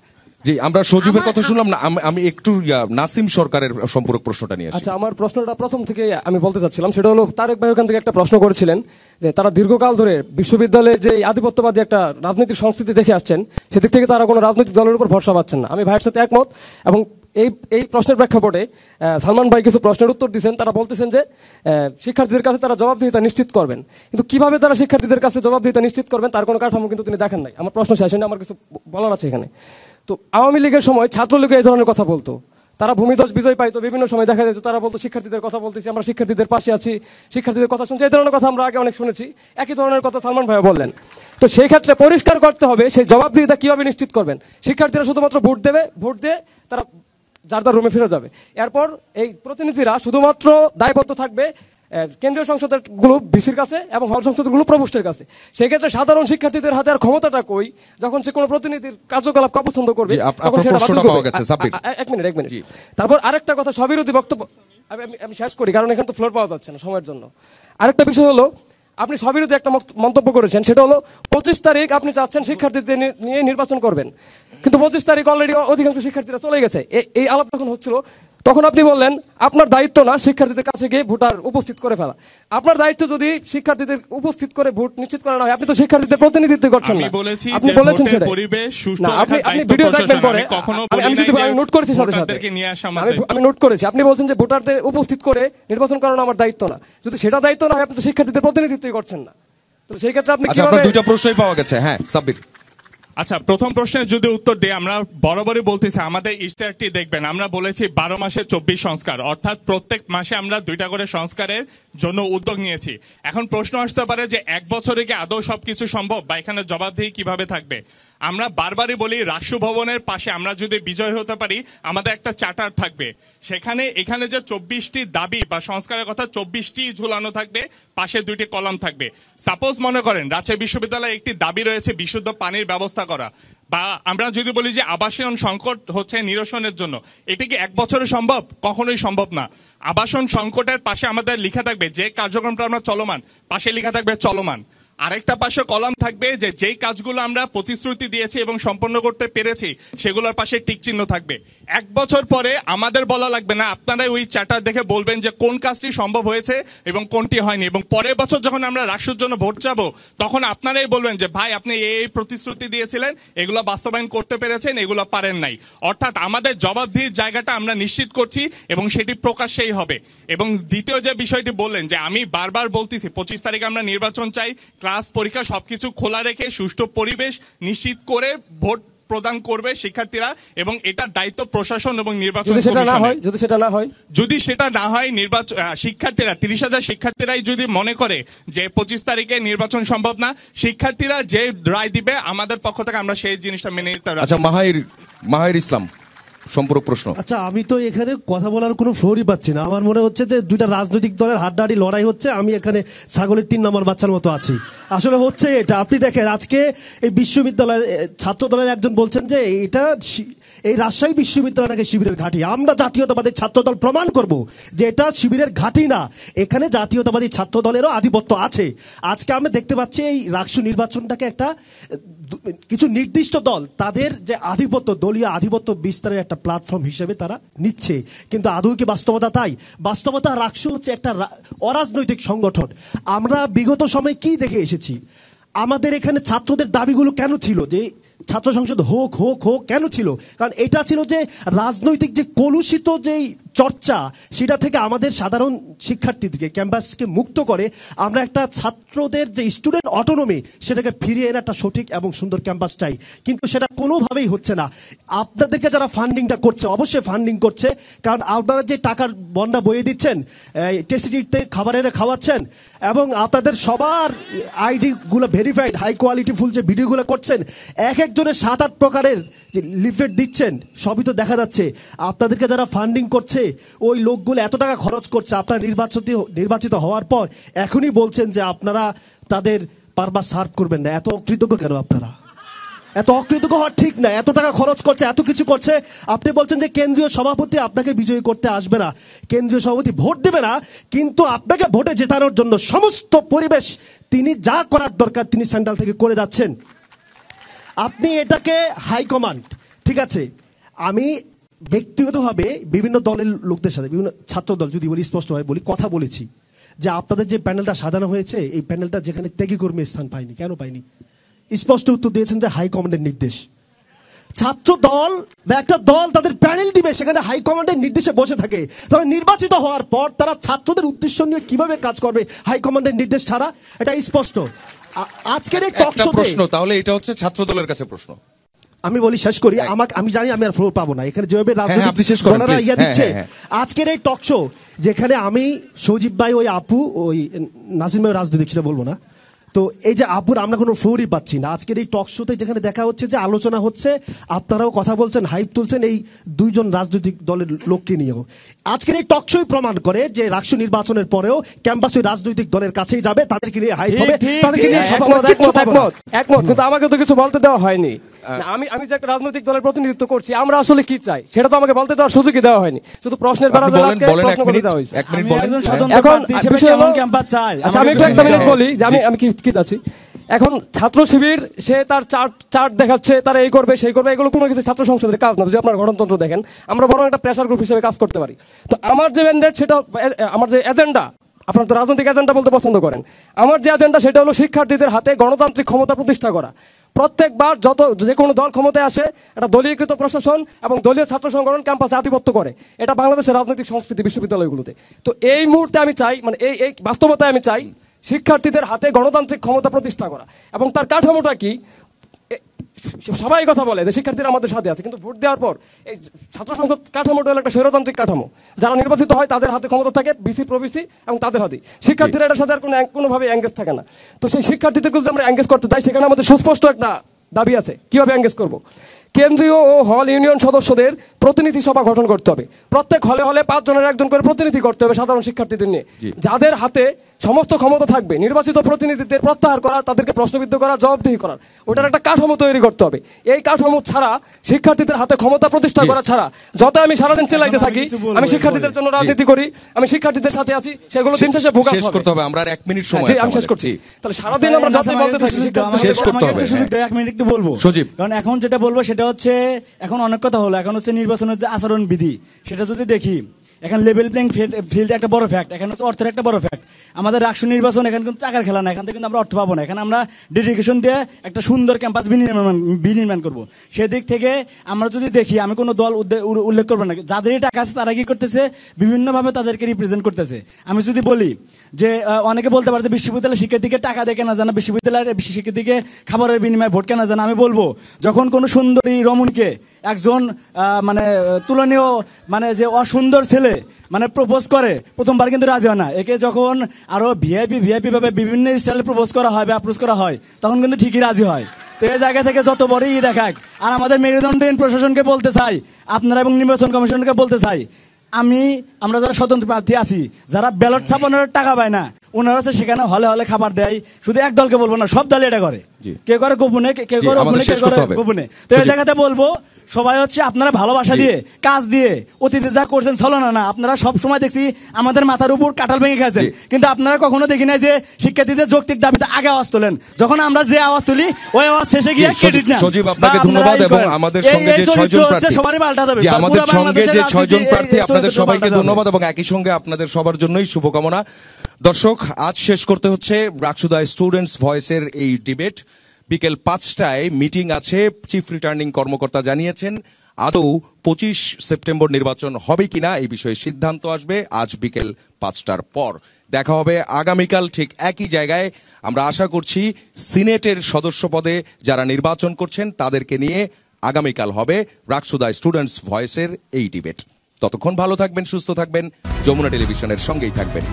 জি, আমরা সজীবের কথা শুনলাম না, আমি একটু নাসিম সরকারের সম্পর্ক প্রশ্নটা নিয়ে আসি। আচ্ছা, আমার প্রশ্নটা প্রথম থেকে আমি বলতে চাচ্ছিলাম, সেটা হলো তারেক ভাই ওখান থেকে একটা প্রশ্ন করেছিলেন যে তারা দীর্ঘকাল ধরে বিশ্ববিদ্যালয়ে যে আধিপত্যবাদী একটা রাজনৈতিক সংস্কৃতি দেখে আসছেন, সেদিক থেকে তারা কোনো রাজনৈতিক দলের উপর ভরসা পাচ্ছেন না। আমি ভাইয়ের সাথে একমত, এবং এই প্রশ্নের প্রেক্ষাপটে সালমান ভাই কিছু প্রশ্নের উত্তর দিচ্ছেন। তারা বলতেছেন যে শিক্ষার্থীদের কাছে তারা জবাবদিহিতা নিশ্চিত করবেন, কিন্তু কিভাবে তারা শিক্ষার্থীদের কাছে জবাবদিহিতা নিশ্চিত করবেন তার কোনো কাঠামো কিন্তু তিনি দেখেন নাই। আমার প্রশ্ন শেষ হয়নি, আমার কিছু বলার আছে এখানে। তো আওয়ামী লীগের সময় ছাত্রলীগ এই ধরনের কথা বলতো, তারা ভূমিধস বিজয় পাইতো, বিভিন্ন সময় দেখা যেত তারা বলতো শিক্ষার্থীদের কথা বলতেছি, আমরা শিক্ষার্থীদের পাশে আছি, শিক্ষার্থীদের কথা শুনছি। এই ধরনের কথা আমরা আগে অনেক শুনেছি, একই ধরনের কথা সালমান ভাই বললেন। তো সেই ক্ষেত্রে পরিষ্কার করতে হবে সেই জবাবদিহিতা কিভাবে নিশ্চিত করবেন। শিক্ষার্থীরা শুধুমাত্র ভোট দেবে, ভোট দিয়ে তারা যার তার রুমে ফিরে যাবে। এরপর এই প্রতিনিধিরা শুধুমাত্র দায়বদ্ধ থাকবে কেন্দ্রীয় সংসদের গুলো বিসির কাছে এবং হল সংসদের গুলো প্রভোস্টের কাছে। সেই ক্ষেত্রে সাধারণ শিক্ষার্থীদের হাতে আর ক্ষমতাটা কই, যখন সে কোনো প্রতিনিধির কার্যকলাপ অপছন্দ করবে তখন সেটা বাতিল করবে। এক মিনিট। তারপর আরেকটা কথা, স্ববিরোধী বক্তব্য আমি শেষ করি, কারণ এখানে তো ফ্লোর পাওয়া যাচ্ছে না সময়ের জন্য। আরেকটা বিষয় হলো, আপনি স্ববিরোধী একটা মন্তব্য করেছেন, সেটা হলো 25 তারিখ আপনি চাচ্ছেন শিক্ষার্থীদের নিয়ে নির্বাচন করবেন, কিন্তু 25 তারিখ অলরেডি অধিকাংশ শিক্ষার্থীরা চলে গেছে। এই আলাপ যখন হচ্ছিল তখন আপনি বললেন আপনার দায়িত্ব না শিক্ষার্থীদের কাছে গিয়ে ভোটার উপস্থিত করে ফেলা। আপনার দায়িত্ব যদি শিক্ষার্থীদের উপস্থিত করে ভোট নিশ্চিত করা না হয়, আপনি তো শিক্ষার্থীদের প্রতিনিধিত্ব করছেন না। আপনি বলেছেন সেটা আপনি ভিডিও দেখবেন পরে, আমি নোট করেছি সাথে সাথে, আমি নোট করেছি। আপনি বলছেন যে ভোটারদের উপস্থিত করে নির্বাচন করানো আমার দায়িত্ব না। যদি সেটা দায়িত্ব না হয়, আপনি তো শিক্ষার্থীদের প্রতিনিধিত্বই করছেন না। তো সেই ক্ষেত্রে আপনি কিভাবে? দুইটা প্রশ্নই পাওয়া গেছে। হ্যাঁ সাব্বির। আচ্ছা, প্রথম প্রশ্নের যদি উত্তর দিই, আমরা বরাবরই বলতেছি আমাদের ইশতেহারটি দেখবেন, আমরা বলেছি 12 মাসে 24 সংস্কার, অর্থাৎ প্রত্যেক মাসে আমরা 2টা করে সংস্কারের জন্য উদ্যোগ নিয়েছি। এখন প্রশ্ন আসতে পারে যে 1 বছরে কি আদৌ সবকিছু সম্ভব, বা এখানে জবাবদিহি কিভাবে থাকবে। আমরা বারবারই বলি রাষ্ট্র ভবনের পাশে আমরা যদি বিজয় হতে পারি, আমাদের একটা চার্টার থাকবে, সেখানে এখানে যে 24টি দাবি বা সংস্কারের কথা 24টি ঝুলানো থাকবে, পাশে 2টি কলাম থাকবে। সাপোজ মনে করেন রাজশাহী বিশ্ববিদ্যালয়ে একটি দাবি রয়েছে বিশুদ্ধ পানির ব্যবস্থা করা, বা আমরা যদি বলি যে আবাসন সংকট হচ্ছে নিরসনের জন্য, এটা কি 1 বছরে সম্ভব? কখনোই সম্ভব না। আবাসন সংকটের পাশে আমাদের লেখা থাকবে যে কার্যক্রমটা আমরা চলমান, পাশে লেখা থাকবে চলমান। আরেকটা পাশে কলাম থাকবে যে যেই কাজগুলো আমরা প্রতিশ্রুতি দিয়েছি এবং সম্পন্ন করতে পেরেছি সেগুলোর পাশে টিক চিহ্ন থাকবে। 1 বছর পরে আমাদের বলা লাগবে না, আপনারাই ওই চার্টার দেখে বলবেন যে কোন কাজটি সম্ভব হয়েছে এবং কোনটি হয়নি, এবং পরের বছর যখন আমরা রাষ্ট্রের জন্য ভোট চাবো তখন আপনারাই বলবেন যে ভাই আপনি এই প্রতিশ্রুতি দিয়েছিলেন, এগুলো বাস্তবায়ন করতে পেরেছেন, এগুলো পারেন নাই। অর্থাৎ আমাদের জবাবদিহির জায়গাটা আমরা নিশ্চিত করছি এবং সেটি প্রকাশ্যেই হবে। এবং দ্বিতীয় যে বিষয়টি বললেন যে আমি বারবার বলতেছি 25 তারিখে আমরা নির্বাচন চাই, ক্লাস পরীক্ষা সবকিছু খোলা রেখে সুষ্ঠু পরিবেশ নিশ্চিত করে ভোট প্রদান করবে শিক্ষার্থীরা, এবং এটার দায়িত্ব প্রশাসন এবং নির্বাচন যদি সেটা না কমিশনের। হয়, যদি সেটা না হয়, যদি সেটা না হয়, শিক্ষার্থীরা 30,000 শিক্ষার্থীরাই যদি মনে করে যে 25 তারিখে নির্বাচন সম্ভব না, শিক্ষার্থীরা যে রায় দিবে আমাদের পক্ষ থেকে আমরা সেই জিনিসটা মেনে নিতে রাজি। আচ্ছা, মাহির ইসলাম, সম্পূরক প্রশ্ন। আচ্ছা, আমি তো এখানে কথা বলার কোনো ফ্লোরই পাচ্ছি না। আমার মনে হচ্ছে যে দুইটা রাজনৈতিক দলের হাড্ডাহাড্ডি লড়াই হচ্ছে, আমি এখানে ছাগলের 3 নম্বর বাচ্চার মতো আছি। আসলে হচ্ছে এটা, আপনি দেখেন আজকে এই বিশ্ববিদ্যালয় ছাত্র দলের একজন বলছেন যে এটা এই রাজশাহী বিশ্ববিদ্যালয় নাকি শিবিরের ঘাঁটি। আমরা জাতীয়তাবাদী ছাত্র দল প্রমাণ করব যে এটা শিবিরের ঘাঁটি না, এখানে জাতীয়তাবাদী ছাত্র দলেরও আধিপত্য আছে। আজকে আমরা দেখতে পাচ্ছি এই রাকসু নির্বাচনটাকে একটা কিছু নির্দিষ্ট দল তাদের যে আধিপত্য, দলীয় আধিপত্য বিস্তারের একটা প্ল্যাটফর্ম হিসেবে তারা নিচ্ছে, কিন্তু আদৌ কি বাস্তবতা তাই? বাস্তবতা রাকসু হচ্ছে একটা অরাজনৈতিক সংগঠন। আমরা বিগত সময়ে কি দেখে এসেছি? আমাদের এখানে ছাত্রদের দাবিগুলো কেন ছিল যে ছাত্র সংসদ হোক হোক হোক কেন ছিল? কারণ এটা ছিল যে রাজনৈতিক যে কলুষিত যেই চর্চা, সেটা থেকে আমাদের সাধারণ শিক্ষার্থীদেরকে ক্যাম্পাসকে মুক্ত করে আমরা একটা ছাত্রদের যে স্টুডেন্ট অটোনমি সেটাকে ফিরিয়ে এনে একটা সঠিক এবং সুন্দর ক্যাম্পাস চাই, কিন্তু সেটা কোনোভাবেই হচ্ছে না। আপনাদেরকে যারা ফান্ডিংটা করছে, অবশ্যই ফান্ডিং করছে, কারণ আপনারা যে টাকার বন্ডা বইয়ে দিচ্ছেন, টেস্টিতে খাবারের খাওয়াচ্ছেন, এবং আপনাদের সবার আইডিগুলো ভেরিফাইড হাই কোয়ালিটি ফুল যে ভিডিওগুলো করছেন, এক একজনের 7-8 প্রকারের যে লিফলেট দিচ্ছেন, সবই তো দেখা যাচ্ছে। আপনাদেরকে যারা ফান্ডিং করছে ওই লোকগুলো এত টাকা খরচ করছে, আপনারা নির্বাচিত হওয়ার পর এখনই বলছেন যে আপনারা তাদের বারবার সার্ভ করবেন না। এত অকৃতজ্ঞ কেন আপনারা? এত অকৃতজ্ঞ হওয়া ঠিক না। এত টাকা খরচ করছে, এত কিছু করছে, আপনি বলছেন যে কেন্দ্রীয় সভাপতি আপনাকে বিজয়ী করতে আসবে না, কেন্দ্রীয় সভাপতি ভোট দেবে না, কিন্তু আপনাকে ভোটে জেতানোর জন্য সমস্ত পরিবেশ তিনি যা করার দরকার তিনি সেন্ট্রাল থেকে করে যাচ্ছেন। আপনি এটাকে হাইকমান্ড, ঠিক আছে, আমি ব্যক্তিগতভাবে বিভিন্ন দলের লোকদের সাথে, বিভিন্ন ছাত্র দল যদি বলি, স্পষ্টভাবে বলি, কথা বলেছি যে আপনাদের যে প্যানেলটা সাজানো হয়েছে, এই প্যানেলটা যেখানে ত্যাগী কর্মী স্থান পায়নি, কেন পায়নি? স্পষ্ট উত্তর দিয়েছেন যে হাইকমান্ডের নির্দেশ। ছাত্র দল বা একটা দল তাদের প্যানেল দিবে, সেখানে হাইকমান্ডের নির্দেশে বসে থাকে। তবে নির্বাচিত হওয়ার পর তারা ছাত্রদের উদ্দেশ্য নিয়ে কিভাবে কাজ করবে হাইকমান্ডের নির্দেশ ছাড়া, এটা স্পষ্ট। আজকের এই টক শোতে প্রশ্ন, তাহলে এটা হচ্ছে ছাত্র দলের কাছে প্রশ্ন। আমি বলি, শেষ করি, আমি জানি আমি আর ফ্লোর পাবো না এখানে, যেভাবে আপনি শেষ করেন, রাজনীতি ইয়া দিচ্ছে। হ্যাঁ। আজকের এই টক শো যেখানে আমি সজীব ভাই, ওই আপু, ওই নাসিম ভাই রাজনীতি সেটা বলবো না, তো এই যে আপুর আমরা কোনো ফ্লোরই পাচ্ছি না। আজকের এই টক শোতে যেখানে দেখা হচ্ছে যে আলোচনা হচ্ছে, আপনারাও কথা বলছেন, হাইপ তুলছেন এই দুইজন রাজনৈতিক দলের লোককে নিয়েও। আজকের এই টক শোই প্রমাণ করে যে রাকসু নির্বাচনের পরেও ক্যাম্পাস ওই রাজনৈতিক দলের কাছেই যাবে, তাদেরকে নিয়ে হাইপ হবে, তাদেরকে নিয়ে সভা হবে। একমত, কিন্তু আমাকে তো কিছু বলতে দেওয়া হয়নি। আমি যে একটা রাজনৈতিক দলের প্রতিনিধিত্ব করছি, আমরা আসলে কি চাই সেটা তো আমাকে বলতে দেওয়ার সুযোগই দেওয়া হয়নি, শুধু প্রশ্নের বেলা প্রশ্ন করে দেওয়া হয়েছে। এখন আমি একটু একটা মিনিট বলি যে আমি কি চাচ্ছি। এখন ছাত্র শিবির সে তার চার্ট দেখাচ্ছে, তারা এই করবে সেই করবে, এগুলো কোনো কিছু ছাত্র সংসদের কাজ না। যদি আপনার গণতন্ত্র দেখেন, আমরা বরং একটা প্রেসার গ্রুপ হিসেবে কাজ করতে পারি। তো আমার যে ম্যান্ডেট, সেটা আমার যে এজেন্ডা, আপনারা তো রাজনৈতিক এজেন্ডা বলতে পছন্দ করেন, আমার যে এজেন্ডা সেটা হলো শিক্ষার্থীদের হাতে গণতান্ত্রিক ক্ষমতা প্রতিষ্ঠা করা। প্রত্যেকবার যে কোনো দল ক্ষমতায় আসে, এটা দলীয়কৃত প্রশাসন এবং দলীয় ছাত্র সংগঠন ক্যাম্পাসে আধিপত্য করে। এটা বাংলাদেশের রাজনৈতিক সংস্কৃতি বিশ্ববিদ্যালয়গুলোতে। তো এই মুহূর্তে আমি চাই, মানে এই বাস্তবতায় আমি চাই শিক্ষার্থীদের হাতে গণতান্ত্রিক ক্ষমতা প্রতিষ্ঠা করা। এবং তার কাঠামোটা কি? সবাই কথা বলে যে শিক্ষার্থীরা আমাদের সাথে আছে, কিন্তু ভোট দেওয়ার পর এই ছাত্র সংসদ কাঠামোটা হলো একটা স্বৈরতান্ত্রিক কাঠামো। যারা নির্বাচিত হয় তাদের হাতে ক্ষমতা থাকে, বিসি প্রবিসি, এবং তাদের হাতে শিক্ষার্থীরা এটার সাথে আর কোনোভাবে এঙ্গেজ থাকে না। তো সেই শিক্ষার্থীদেরকে যদি আমরা এঙ্গেজ করতে চাই, সেখানে আমাদের সুস্পষ্ট একটা দাবি আছে। কিভাবে এঙ্গেজ করব? কেন্দ্রীয় ও হল ইউনিয়ন সদস্যদের প্রতিনিধি সভা গঠন করতে হবে। প্রত্যেক হলে 5 জনের একজন করে প্রতিনিধি করতে হবে সাধারণ শিক্ষার্থীদের নিয়ে, যাদের হাতে সমস্ত ক্ষমতা থাকবে নির্বাচিত প্রতিনিধিদের প্রত্যাহার করা, তাদেরকে প্রশ্নবিদ্ধ করা, জবাবদিহি করা। ওটার একটা কাঠামো তৈরি করতে হবে। এই কাঠামো ছাড়া, শিক্ষার্থীদের হাতে ক্ষমতা প্রতিষ্ঠা করা ছাড়া, যত আমি সারাদিন চেলাইতে থাকি, আমি শিক্ষার্থীদের জন্য রাজনীতি করি, আমি শিক্ষার্থীদের সাথে আছি, সেগুলো দিন শেষে ভোগ করতে হবে। আমরা আর 1 মিনিট সময়, আমি শেষ করছি। তাহলে সারাদিন আমরা যতই বলতে থাকি, শেষ করতে হবে। 1 মিনিট একটু বলবো সজীব, কারণ এখন যেটা বলবো সেটা হচ্ছে, এখন অনেক কথা হলো, এখন হচ্ছে নির্বাচনের যে আচরণ বিধি, সেটা যদি দেখি, এখানে লেভেল প্লেইং ফিল্ড একটা বড় ফ্যাক্ট, এখানে হচ্ছে অর্থের একটা বড় ফ্যাক্ট। আমাদের রাষ্ট্র নির্বাচন এখানে কিন্তু টাকার খেলা না, এখান থেকে কিন্তু আমরা অর্থ পাবো না, এখানে আমরা ডেডিকেশন দিয়ে একটা সুন্দর ক্যাম্পাস বিনির্মাণ করবো। সেদিক থেকে আমরা যদি দেখি, আমি কোনো দল উল্লেখ করবো না, যাদেরই টাকা আছে তারা কি করতেছে, বিভিন্নভাবে তাদেরকে রিপ্রেজেন্ট করতেছে। আমি যদি বলি যে অনেকে বলতে পারে বিশ্ববিদ্যালয়ের শিক্ষার্থীকে টাকা দিয়ে কেনা যায় না, বিশ্ববিদ্যালয়ের শিক্ষার্থীকে খাবারের বিনিময়ে ভোট কেনা যায় না। আমি বলবো যখন কোনো সুন্দরী রমণীকে একজন মানে তুলনীয় মানে যে অসুন্দর ছেলে মানে প্রপোজ করে, প্রথমবার কিন্তু রাজি হয় না, একে যখন আরো ভিআইপি ভাবে বিভিন্ন স্টাইলে প্রপোজ করা হয় বা অ্যাপ্রোচ করা হয় তখন কিন্তু ঠিকই রাজি হয়। তো এই জায়গা থেকে যত বড়ই দেখাক, আর আমাদের মেরুদণ্ডহীন প্রশাসনকে বলতে চাই, আপনারা এবং নির্বাচন কমিশনকে বলতে চাই, আমরা যারা স্বতন্ত্র প্রার্থী আছি, যারা ব্যালট ছাপানোর টাকা পায় না, ওনারা হচ্ছে সেখানে হলে হলে খাবার দেয়। শুধু এক দলকে বলবো না, সব দলে এটা করে, কেউ করে গোপনে, কেউ করে গোপনে। তো এই জায়গাতে বলবো সবাই হচ্ছে আপনারা ভালোবাসা দিয়ে কাজ দিয়ে অতীতে যা করছেন চলো না, আপনারা সব সময় দেখছি আমাদের মাথার উপর কাঁঠাল ভেঙে গেছেন, কিন্তু আপনারা কখনো দেখি নাই যে শিক্ষার্থীদের যৌক্তিক দাবিতে আগে আওয়াজ তোলেন। যখন আমরা যে আওয়াজ তুলি ওই আওয়াজ শেষে গিয়ে ক্রেডিট না। সজীব, আপনাকে ধন্যবাদ। এবং আমাদের সঙ্গে যে 6 জন প্রার্থী, সবারই পাল্টা দেবে, আমাদের সঙ্গে যে 6 জন প্রার্থী, আপনাদের সবাইকে ধন্যবাদ এবং একই সঙ্গে আপনাদের সবার জন্যই শুভকামনা। দর্শক, আজ শেষ করতে হচ্ছে রাকসুদা স্টুডেন্টস ভয়েসের এই ডিবেট। বিকেল 5টায় মিটিং আছে। চিফ রিটার্নিং কর্মকর্তা জানিয়েছেন আদৌ 25 সেপ্টেম্বর নির্বাচন হবে কিনা এই বিষয়ে সিদ্ধান্ত আসবে আজ বিকেল 5টার পর। দেখা হবে আগামীকাল ঠিক একই জায়গায়। আমরা আশা করছি সিনেটের সদস্য পদে যারা নির্বাচন করছেন তাদেরকে নিয়ে আগামীকাল হবে রাকসুদা স্টুডেন্টস ভয়েসের এই ডিবেট। ততক্ষণ ভালো থাকবেন, সুস্থ থাকবেন, যমুনা টেলিভিশনের সঙ্গেই থাকবেন।